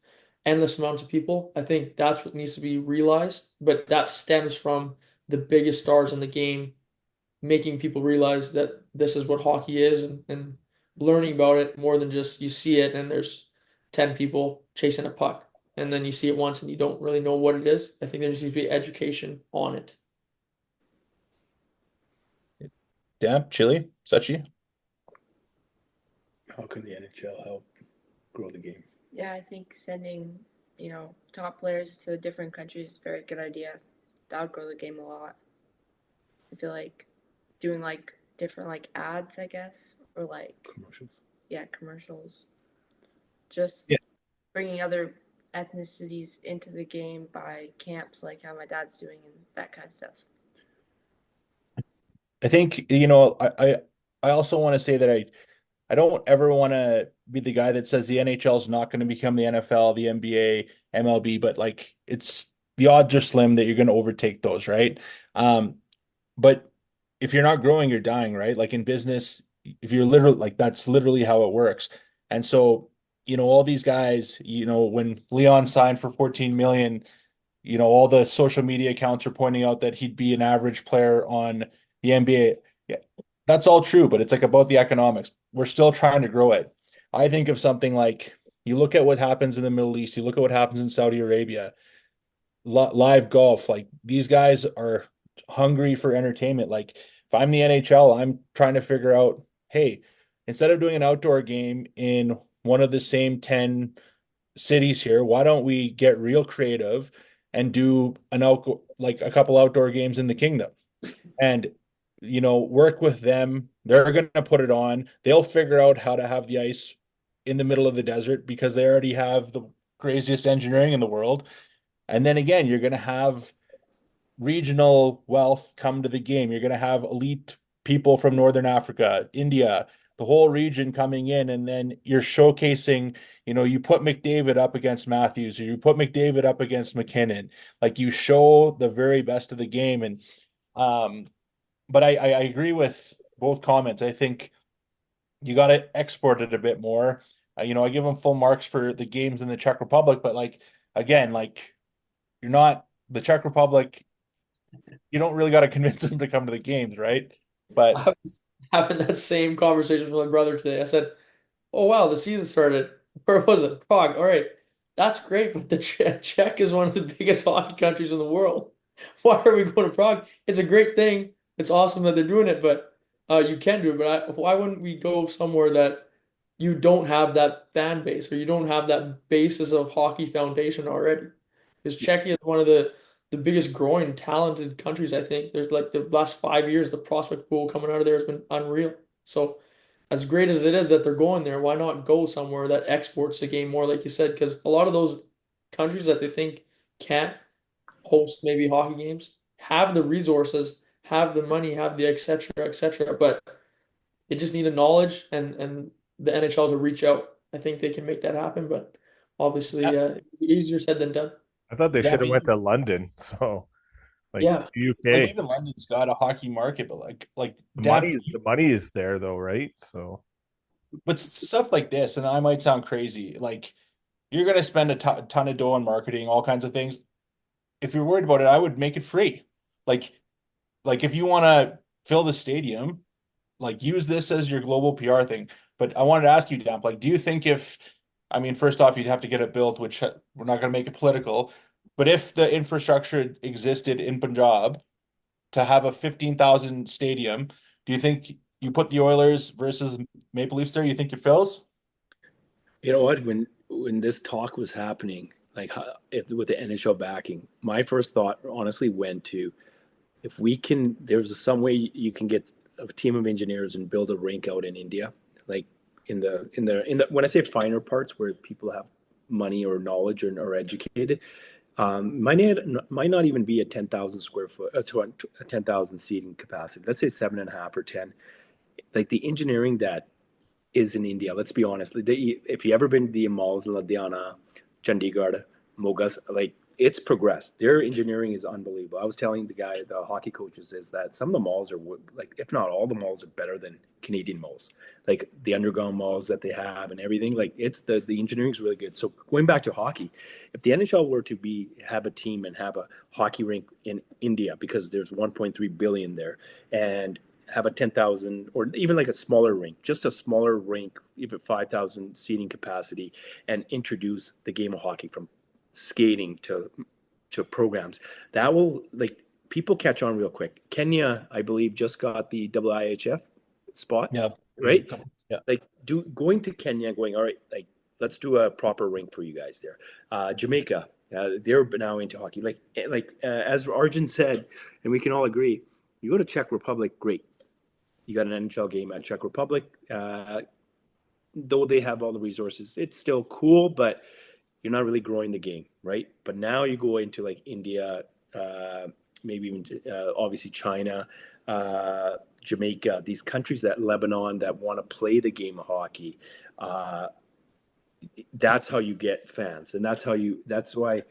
endless amounts of people. I think that's what needs to be realized. But that stems from the biggest stars in the game making people realize that this is what hockey is, and learning about it more than just you see it and there's 10 people chasing a puck and then you see it once and you don't really know what it is. I think there needs to be education on it. Damn, Chili, Sachi. How can the NHL help grow the game? Yeah, I think sending, top players to different countries is a very good idea. That would grow the game a lot. I feel like doing like different like ads, I guess, or like Commercials. commercials. Just Yeah. bringing other ethnicities into the game by camps, like how my dad's doing and that kind of stuff. I think, I also want to say that I don't ever want to be the guy that says the NHL is not going to become the NFL, the NBA, MLB, but like it's the odds are slim that you're going to overtake those, right? But if you're not growing, you're dying, right? Like in business, if you're literally like that's literally how it works. And so, all these guys, when Leon signed for 14 million, all the social media accounts are pointing out that he'd be an average player on the NBA. Yeah, that's all true, but it's like about the economics. We're still trying to grow it. I think of something like you look at what happens in the Middle East, you look at what happens in Saudi Arabia, live golf. Like these guys are hungry for entertainment. Like if I'm the NHL, I'm trying to figure out, hey, instead of doing an outdoor game in one of the same 10 cities here, why don't we get real creative and do like a couple outdoor games in the kingdom and work with them. They're going to put it on. They'll figure out how to have the ice in the middle of the desert because they already have the craziest engineering in the world. And then again, you're going to have regional wealth come to the game. You're going to have elite people from Northern Africa, India, the whole region coming in, and then you're showcasing, you put McDavid up against Matthews, or you put McDavid up against McKinnon. Like you show the very best of the game. And but I agree with both comments. I think you got to export it a bit more. I give them full marks for the games in the Czech Republic, but like again, like you're not the Czech Republic. You don't really got to convince them to come to the games, right? But I was having that same conversation with my brother today. I said, "Oh wow, the season started. Where was it? Prague. All right, that's great, but the Czech is one of the biggest hockey countries in the world. Why are we going to Prague? It's a great thing. It's awesome that they're doing it, but you can do it. But why wouldn't we go somewhere that you don't have that fan base or you don't have that basis of hockey foundation already? Because Czechia is one of the biggest growing talented countries, I think. There's like the last 5 years, the prospect pool coming out of there has been unreal. So as great as it is that they're going there, why not go somewhere that exports the game more, like you said? Because a lot of those countries that they think can't host maybe hockey games have the resources, have the money, have the et cetera, but they just need the knowledge and the NHL to reach out. I think they can make that happen, but obviously easier said than done. I thought they should have went to London. So like Yeah. UK, like even London's got a hockey market, but like the money is there though, right? So but stuff like this, and I might sound crazy, like you're going to spend a ton of dough on marketing, all kinds of things. If you're worried about it, I would make it free. Like if you want to fill the stadium, like use this as your global PR thing. But I wanted to ask you, Damp, like, do you think first off, you'd have to get it built, which we're not going to make it political, But if the infrastructure existed in Punjab to have a 15,000 stadium, do you think you put the Oilers versus Maple Leafs there? You think it fills? You know what? When this talk was happening, like with the NHL backing, my first thought honestly went to, if we can, there's some way you can get a team of engineers and build a rink out in India, like in the when I say finer parts where people have money or knowledge or are educated, might not even be a 10,000 square foot to a 10,000 seating capacity. Let's say 7.5 or 10. Like the engineering that is in India. Let's be honest. If you ever been to the malls in Ludhiana, Chandigarh, Mogas, like it's progressed. Their engineering is unbelievable. I was telling the hockey coaches, is that some of the malls are like, if not all the malls are better than Canadian malls. Like the underground malls that they have and everything. Like it's the engineering is really good. So going back to hockey, if the NHL were to have a team and have a hockey rink in India, because there's 1.3 billion there, and have a 10,000 or even like a smaller rink, just a smaller rink, even 5,000 seating capacity, and introduce the game of hockey from skating to programs, that will, like, people catch on real quick. Kenya, I believe, just got the IIHF spot. Yeah. Right. Yeah. Like going to Kenya, going, all right, like let's do a proper rink for you guys there. Jamaica, they're now into hockey. As Arjun said, and we can all agree, you go to Czech Republic, great. You got an NHL game at Czech Republic. Though they have all the resources, it's still cool, but you're not really growing the game, right? But now you go into like India, maybe even obviously China, Jamaica, these countries, that Lebanon, that want to play the game of hockey. That's how you get fans, and that's why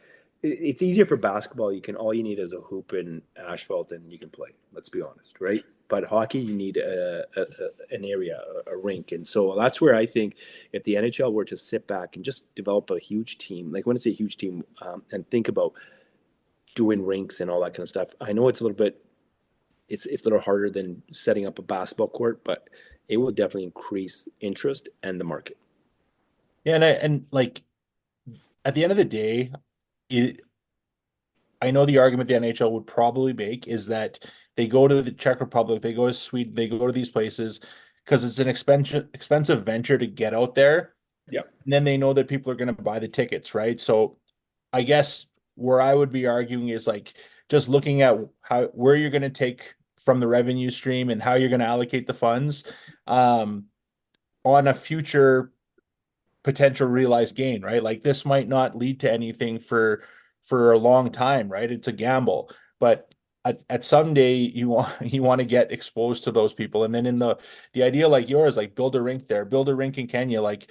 it's easier for basketball. All you need is a hoop and asphalt, and you can play. Let's be honest, right? But hockey, you need an area, a rink. And so that's where I think if the NHL were to sit back and just develop a huge team, like when I say huge team, and think about doing rinks and all that kind of stuff, I know it's a little harder than setting up a basketball court, but it will definitely increase interest and the market. Yeah, and like at the end of the day, I know the argument the NHL would probably make is that they go to the Czech Republic, they go to Sweden, they go to these places because it's an expensive venture to get out there. Yeah. And then they know that people are going to buy the tickets, right? So I guess where I would be arguing is like just looking at where you're going to take from the revenue stream and how you're going to allocate the funds on a future potential realized gain, right? Like this might not lead to anything for a long time, right? It's a gamble, but at some day you want to get exposed to those people. And then in the idea like yours, like build a rink there, build a rink in Kenya. Like,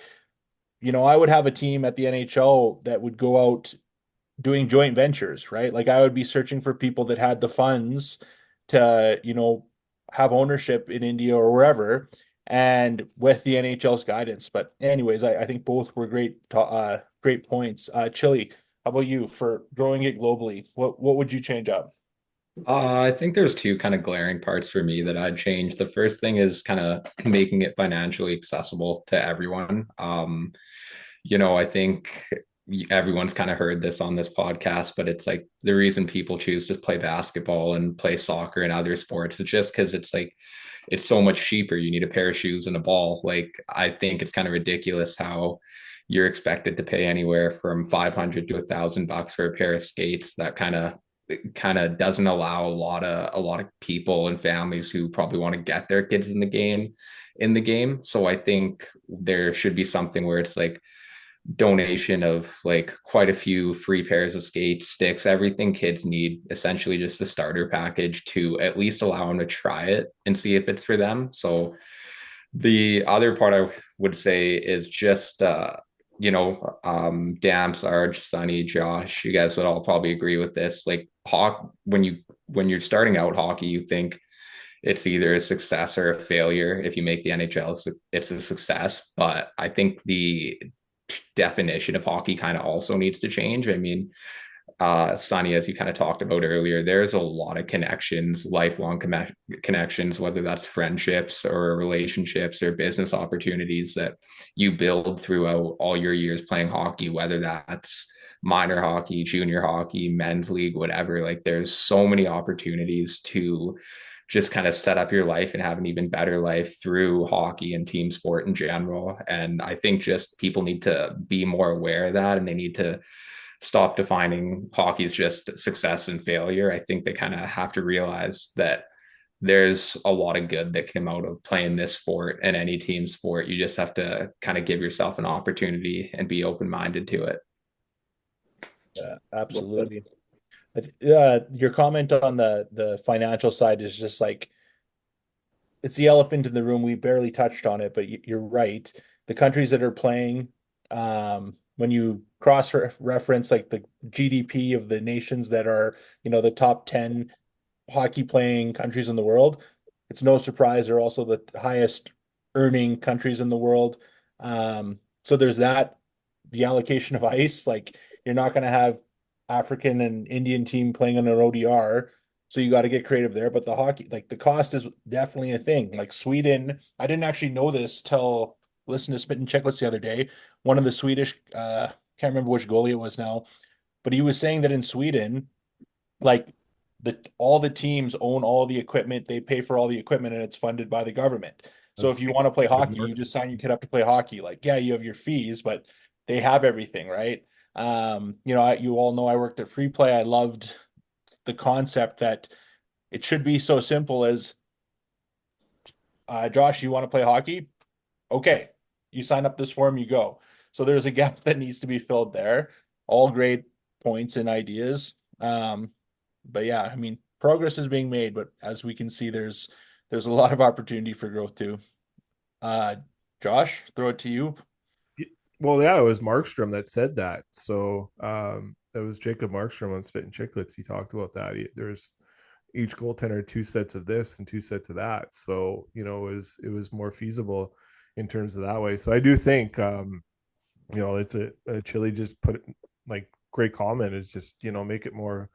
I would have a team at the NHL that would go out doing joint ventures, right? Like I would be searching for people that had the funds to, have ownership in India or wherever, and with the NHL's guidance. But anyways, I think both were great points. Chili, how about you for growing it globally? What would you change up? I think there's two kind of glaring parts for me that I'd change. The first thing is kind of making it financially accessible to everyone. I think everyone's kind of heard this on this podcast, but it's like the reason people choose to play basketball and play soccer and other sports, it's just because it's like it's so much cheaper. You need a pair of shoes and a ball. Like I think it's kind of ridiculous how you're expected to pay anywhere from $500 to $1,000 for a pair of skates. That kind of doesn't allow a lot of people and families who probably want to get their kids in the game. So I think there should be something where it's like donation of like quite a few free pairs of skates, sticks, everything kids need, essentially just a starter package to at least allow them to try it and see if it's for them. So the other part I would say is just Dam, Sarge, Sonny, Josh, you guys would all probably agree with this. Like when you're starting out hockey, you think it's either a success or a failure. If you make the NHL, it's a success. But I think the definition of hockey kind of also needs to change. I mean, Sonny, as you kind of talked about earlier, there's a lot of connections, lifelong connections, whether that's friendships or relationships or business opportunities that you build throughout all your years playing hockey, whether that's minor hockey, junior hockey, men's league, whatever. Like there's so many opportunities to just kind of set up your life and have an even better life through hockey and team sport in general. And I think just people need to be more aware of that, and they need to stop defining hockey as just success and failure. I think they kind of have to realize that there's a lot of good that came out of playing this sport and any team sport. You just have to kind of give yourself an opportunity and be open-minded to it. Yeah, absolutely. Your comment on the financial side is just like, it's the elephant in the room. We barely touched on it, but you're right. The countries that are playing, when you cross reference like the GDP of the nations that are, the top 10 hockey playing countries in the world, it's no surprise they're also the highest earning countries in the world. So there's that, the allocation of ice, like you're not going to have African and Indian team playing on an ODR. So you got to get creative there. But the hockey, like the cost is definitely a thing. Like Sweden, I didn't actually know this till listen to Smitten Chicklets the other day. One of the Swedish, can't remember which goalie it was now, but he was saying that in Sweden, like all the teams own all the equipment, they pay for all the equipment, and it's funded by the government. So if you want to play hockey, you just sign your kid up to play hockey. Like, yeah, you have your fees, but they have everything, right? You all know I worked at Free Play. I loved the concept that it should be so simple as, Josh, you want to play hockey? Okay, you sign up this form, you go. So there's a gap that needs to be filled there. All great points and ideas. But yeah, I mean, progress is being made, but as we can see, there's a lot of opportunity for growth too. Josh, throw it to you. Well, yeah, it was Markstrom that said that. So it was Jacob Markstrom on Spittin' Chicklets. He talked about that. There's each goaltender 2 sets of this and 2 sets of that. So it was more feasible in terms of that way. So I do think it's a Chile just put it like great comment is just make it more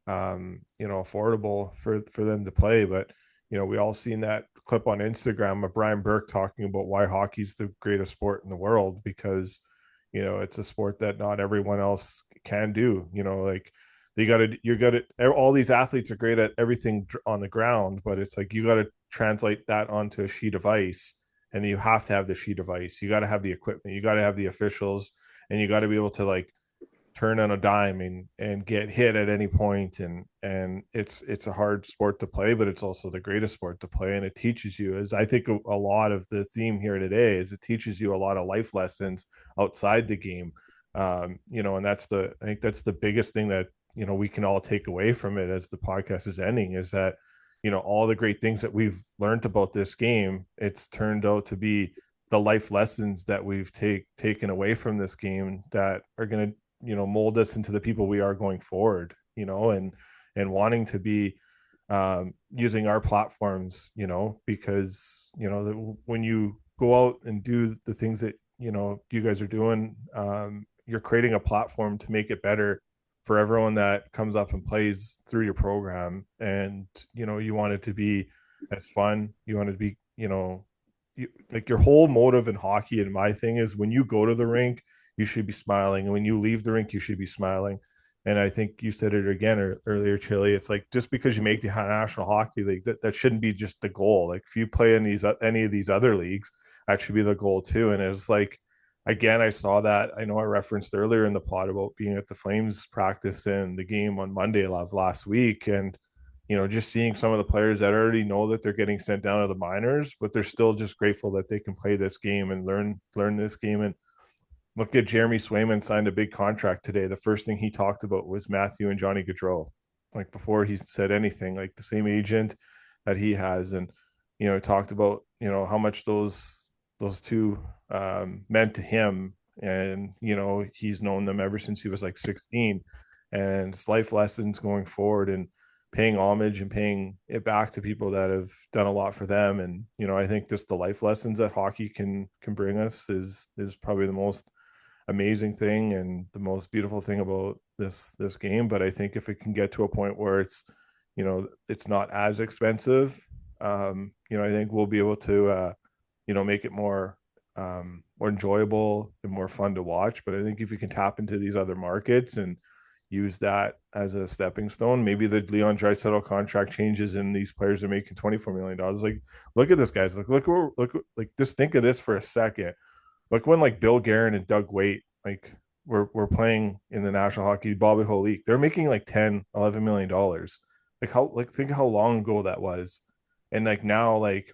affordable for them to play. But we all seen that clip on Instagram of Brian Burke talking about why hockey's the greatest sport in the world, because it's a sport that not everyone else can do. Like all these athletes are great at everything on the ground, but it's like you got to translate that onto a sheet of ice, and you have to have the sheet of ice. You got to have the equipment, you got to have the officials, and you got to be able to like turn on a dime and get hit at any point. And it's a hard sport to play, but it's also the greatest sport to play. And it teaches you, as I think a lot of the theme here today is, it teaches you a lot of life lessons outside the game. And I think that's the biggest thing that, we can all take away from it as the podcast is ending, is that, all the great things that we've learned about this game, it's turned out to be the life lessons that we've taken away from this game that are going to mold us into the people we are going forward, and wanting to be using our platforms, because when you go out and do the things that you guys are doing, you're creating a platform to make it better for everyone that comes up and plays through your program. And you want it to be as fun, you want it to be like your whole motive in hockey, and my thing is, when you go to the rink, you should be smiling, and when you leave the rink, you should be smiling. And I think you said it again earlier, Chili. It's like, just because you make the National Hockey League, that shouldn't be just the goal. Like if you play in any of these other leagues, that should be the goal too. And it was like, again, I saw that. I know I referenced earlier in the pod about being at the Flames practice and the game on Monday of last week, and just seeing some of the players that already know that they're getting sent down to the minors, but they're still just grateful that they can play this game and learn this game. And look at Jeremy Swayman signed a big contract today. The first thing he talked about was Matthew and Johnny Gaudreau, like before he said anything, like the same agent that he has. And, talked about, how much those two meant to him. And, he's known them ever since he was like 16, and it's life lessons going forward, and paying homage and paying it back to people that have done a lot for them. And, I think just the life lessons that hockey can bring us is probably the most amazing thing and the most beautiful thing about this game. But I think if it can get to a point where it's it's not as expensive, I think we'll be able to make it more more enjoyable and more fun to watch. But I think if you can tap into these other markets and use that as a stepping stone, maybe the Leon Draisaitl contract changes and these players are making $24 million. Like, look at this, guys. Like, just think of this for a second. Look when like Bill Guerin and Doug Weight like were playing in the National Hockey Bobby Hole League. They're making like 10, $11 million. Think how long ago that was. And like now, like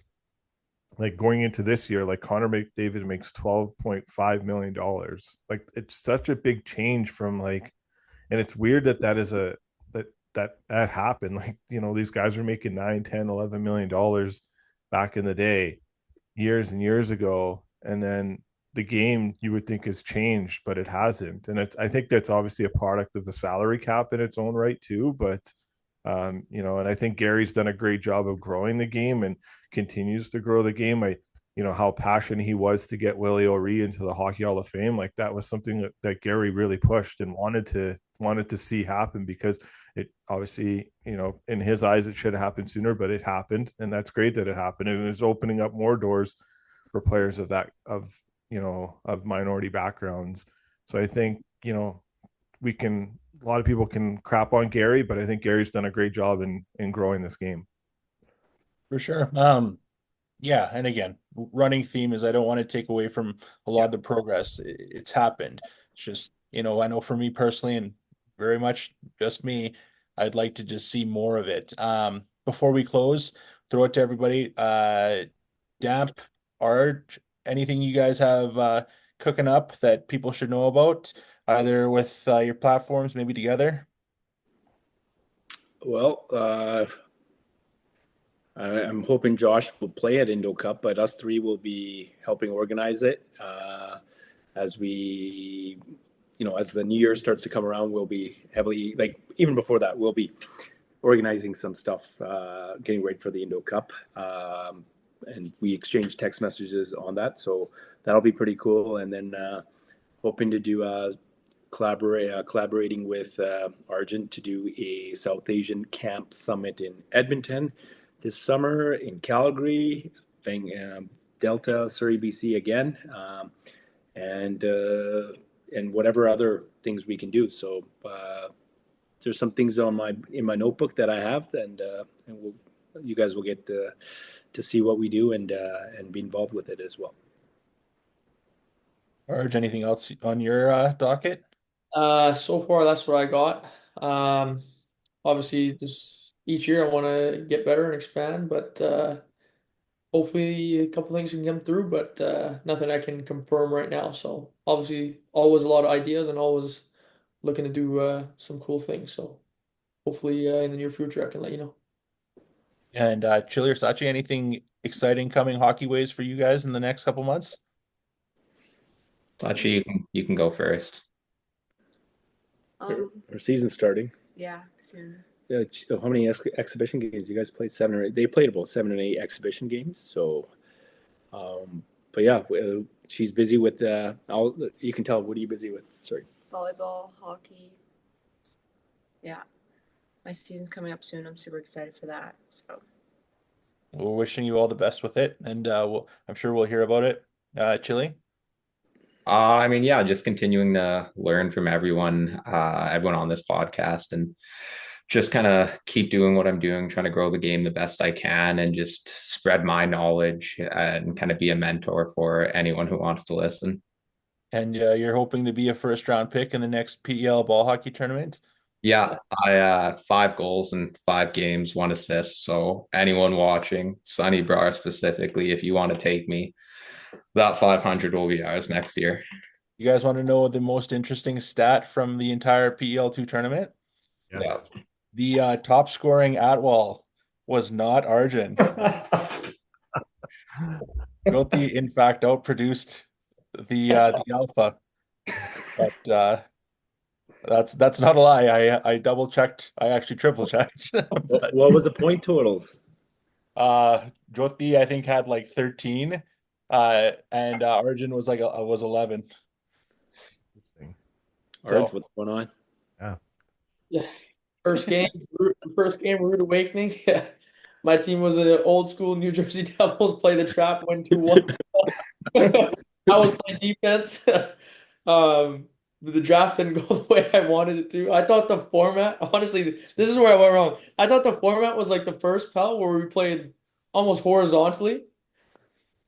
going into this year, like Connor McDavid makes $12.5 million. Like, it's such a big change from like, and it's weird that is that happened. Like, these guys were making 9, 10, $11 million back in the day, years and years ago. And then the game you would think has changed, but it hasn't. And I think that's obviously a product of the salary cap in its own right too. But and I think Gary's done a great job of growing the game and continues to grow the game. How passionate he was to get Willie O'Ree into the Hockey Hall of Fame. Like, that was something that Gary really pushed and wanted to see happen, because it obviously, in his eyes, it should have happened sooner, but it happened. And that's great that it happened. And it was opening up more doors for players of minority backgrounds. So I think, a lot of people can crap on Gary, but I think Gary's done a great job in growing this game. For sure. Yeah, and again, running theme is I don't want to take away from a lot of the progress. It's happened. It's just, I know for me personally, and very much just me, I'd like to just see more of it. Before we close, throw it to everybody. Damp, Arj, anything you guys have cooking up that people should know about, either with your platforms, maybe together? Well, I'm hoping Josh will play at Indo Cup, but us three will be helping organize it. As we, as the new year starts to come around, we'll be heavily, like even before that, we'll be organizing some stuff, getting ready for the Indo Cup. And we exchange text messages on that. So that'll be pretty cool. And then hoping to do collaborating with Argent to do a South Asian camp summit in Edmonton this summer, in Calgary, Delta, Surrey, BC again, and whatever other things we can do. So there's some things in my notebook that I have, and you guys will get to see what we do and be involved with it as well. Arj, anything else on your docket? So far that's what I got. Obviously, just each year I want to get better and expand, but hopefully a couple things can come through, but nothing I can confirm right now. So obviously, always a lot of ideas and always looking to do some cool things. So hopefully in the near future I can let you know. And Chili or Sachi, anything exciting coming hockey ways for you guys in the next couple months? Sachi, you can go first. Our season's starting. Yeah, soon. How many exhibition games? You guys played 7 or 8? They played about 7 or 8 exhibition games. So, but yeah, she's busy with you can tell. What are you busy with? Sorry. Volleyball, hockey. Yeah. My season's coming up soon. I'm super excited for that. So We're wishing you all the best with it, and I'm sure we'll hear about it. Chili? I mean, yeah, just continuing to learn from everyone on this podcast, and just kind of keep doing what I'm doing, trying to grow the game the best I can, and just spread my knowledge and kind of be a mentor for anyone who wants to listen. And you're hoping to be a first round pick in the next PEL ball hockey tournament? Yeah, I 5 goals in 5 games, 1 assist. So anyone watching, Sunny Brar specifically, if you want to take me, that 500 will be ours next year. You guys want to know the most interesting stat from the entire PEL2 tournament? Yes. Yeah. The top scoring Atwall was not Arjun. Gothi, in fact, outproduced the Alpha. But that's not a lie. I double checked. I actually triple checked. What was the point totals? Jyoti, I think, had like 13, and Arjun was 11. Arjun, what's going on? Yeah. First game, Rude Awakening. Yeah. My team was an old school New Jersey Devils, play the trap, win 2-1. I was playing defense. The draft didn't go the way I wanted it to. I thought the format, honestly, this is where I went wrong. I thought the format was like the first Pell where we played almost horizontally,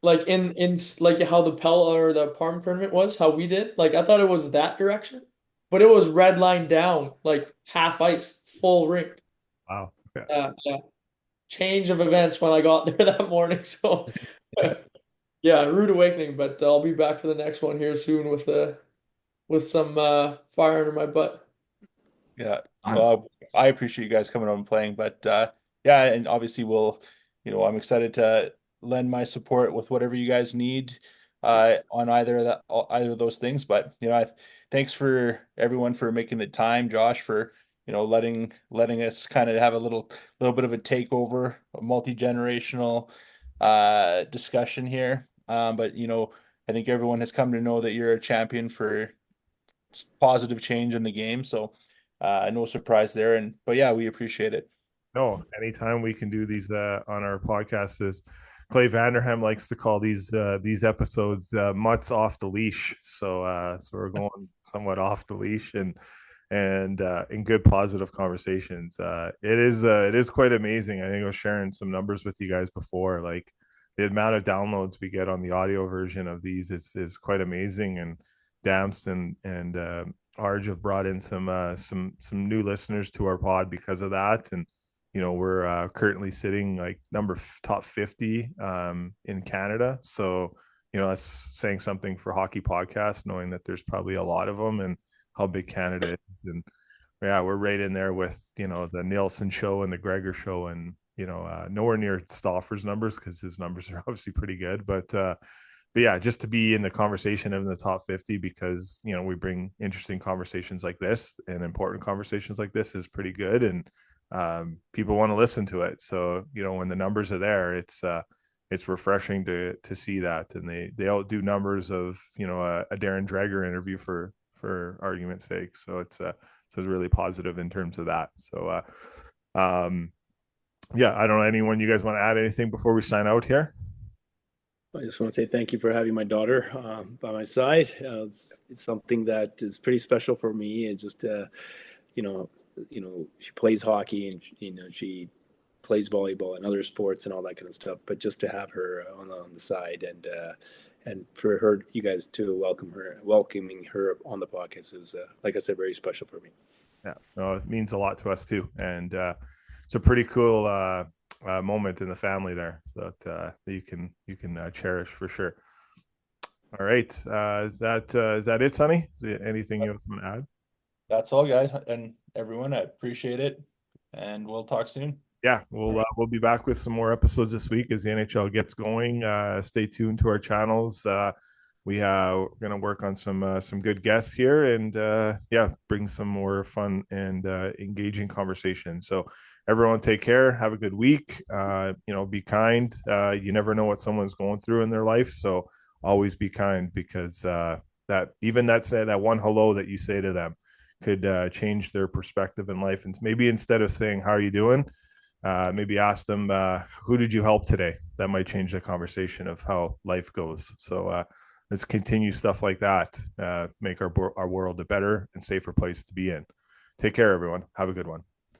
like in like how the Pell or the Parm tournament was, how we did. Like I thought it was that direction, but it was red line down, like half ice, full rink. Wow. Yeah. Yeah. Change of events when I got there that morning. So yeah, rude awakening, but I'll be back for the next one here soon with some fire under my butt. Yeah. I appreciate you guys coming on and playing, but yeah, and obviously I'm excited to lend my support with whatever you guys need on either of those things. But thanks for everyone for making the time, Josh, for letting us kind of have a little bit of a takeover, a multi-generational discussion here. But I think everyone has come to know that you're a champion for positive change in the game. So no surprise there. But yeah, we appreciate it. No, anytime we can do these on our podcast, is Clay Vanderham likes to call these episodes mutts off the leash. So we're going somewhat off the leash and in good positive conversations. It is quite amazing. I think I was sharing some numbers with you guys before, like the amount of downloads we get on the audio version of these is quite amazing. And Damps and Arj have brought in some new listeners to our pod because of that. And we're currently sitting like top 50 in Canada. So that's saying something for hockey podcasts, knowing that there's probably a lot of them and how big Canada is. And yeah, we're right in there with the Nielsen show and the Gregor show, and nowhere near Stauffer's numbers because his numbers are obviously pretty good, but yeah, just to be in the conversation of the top 50 because we bring interesting conversations like this and important conversations like this is pretty good, and people want to listen to it. So when the numbers are there, it's refreshing to see that, and they outdo numbers of a Darren Dreger interview for argument's sake. So it's really positive in terms of that. So yeah, I don't know, anyone, you guys want to add anything before we sign out here? I just want to say thank you for having my daughter by my side. It's something that is pretty special for me. And just she plays hockey and she plays volleyball and other sports and all that kind of stuff. But just to have her on the side and for her, you guys to welcoming her on the podcast is, like I said, very special for me. Yeah, no, it means a lot to us too, and it's a pretty cool moment in the family there, so that you can cherish for sure. All right, is that it, Sonny? Is there anything else you want to add? That's all, guys, and everyone. I appreciate it, and we'll talk soon. Yeah, we'll be back with some more episodes this week as the NHL gets going. Stay tuned to our channels. We're going to work on some good guests here, and bring some more fun and engaging conversation. So everyone take care, have a good week, be kind. You never know what someone's going through in their life, so always be kind, because that one hello that you say to them could change their perspective in life. And maybe instead of saying how are you doing, maybe ask them who did you help today. That might change the conversation of how life goes. So let's continue stuff like that, make our world a better and safer place to be in. Take care, everyone. Have a good one.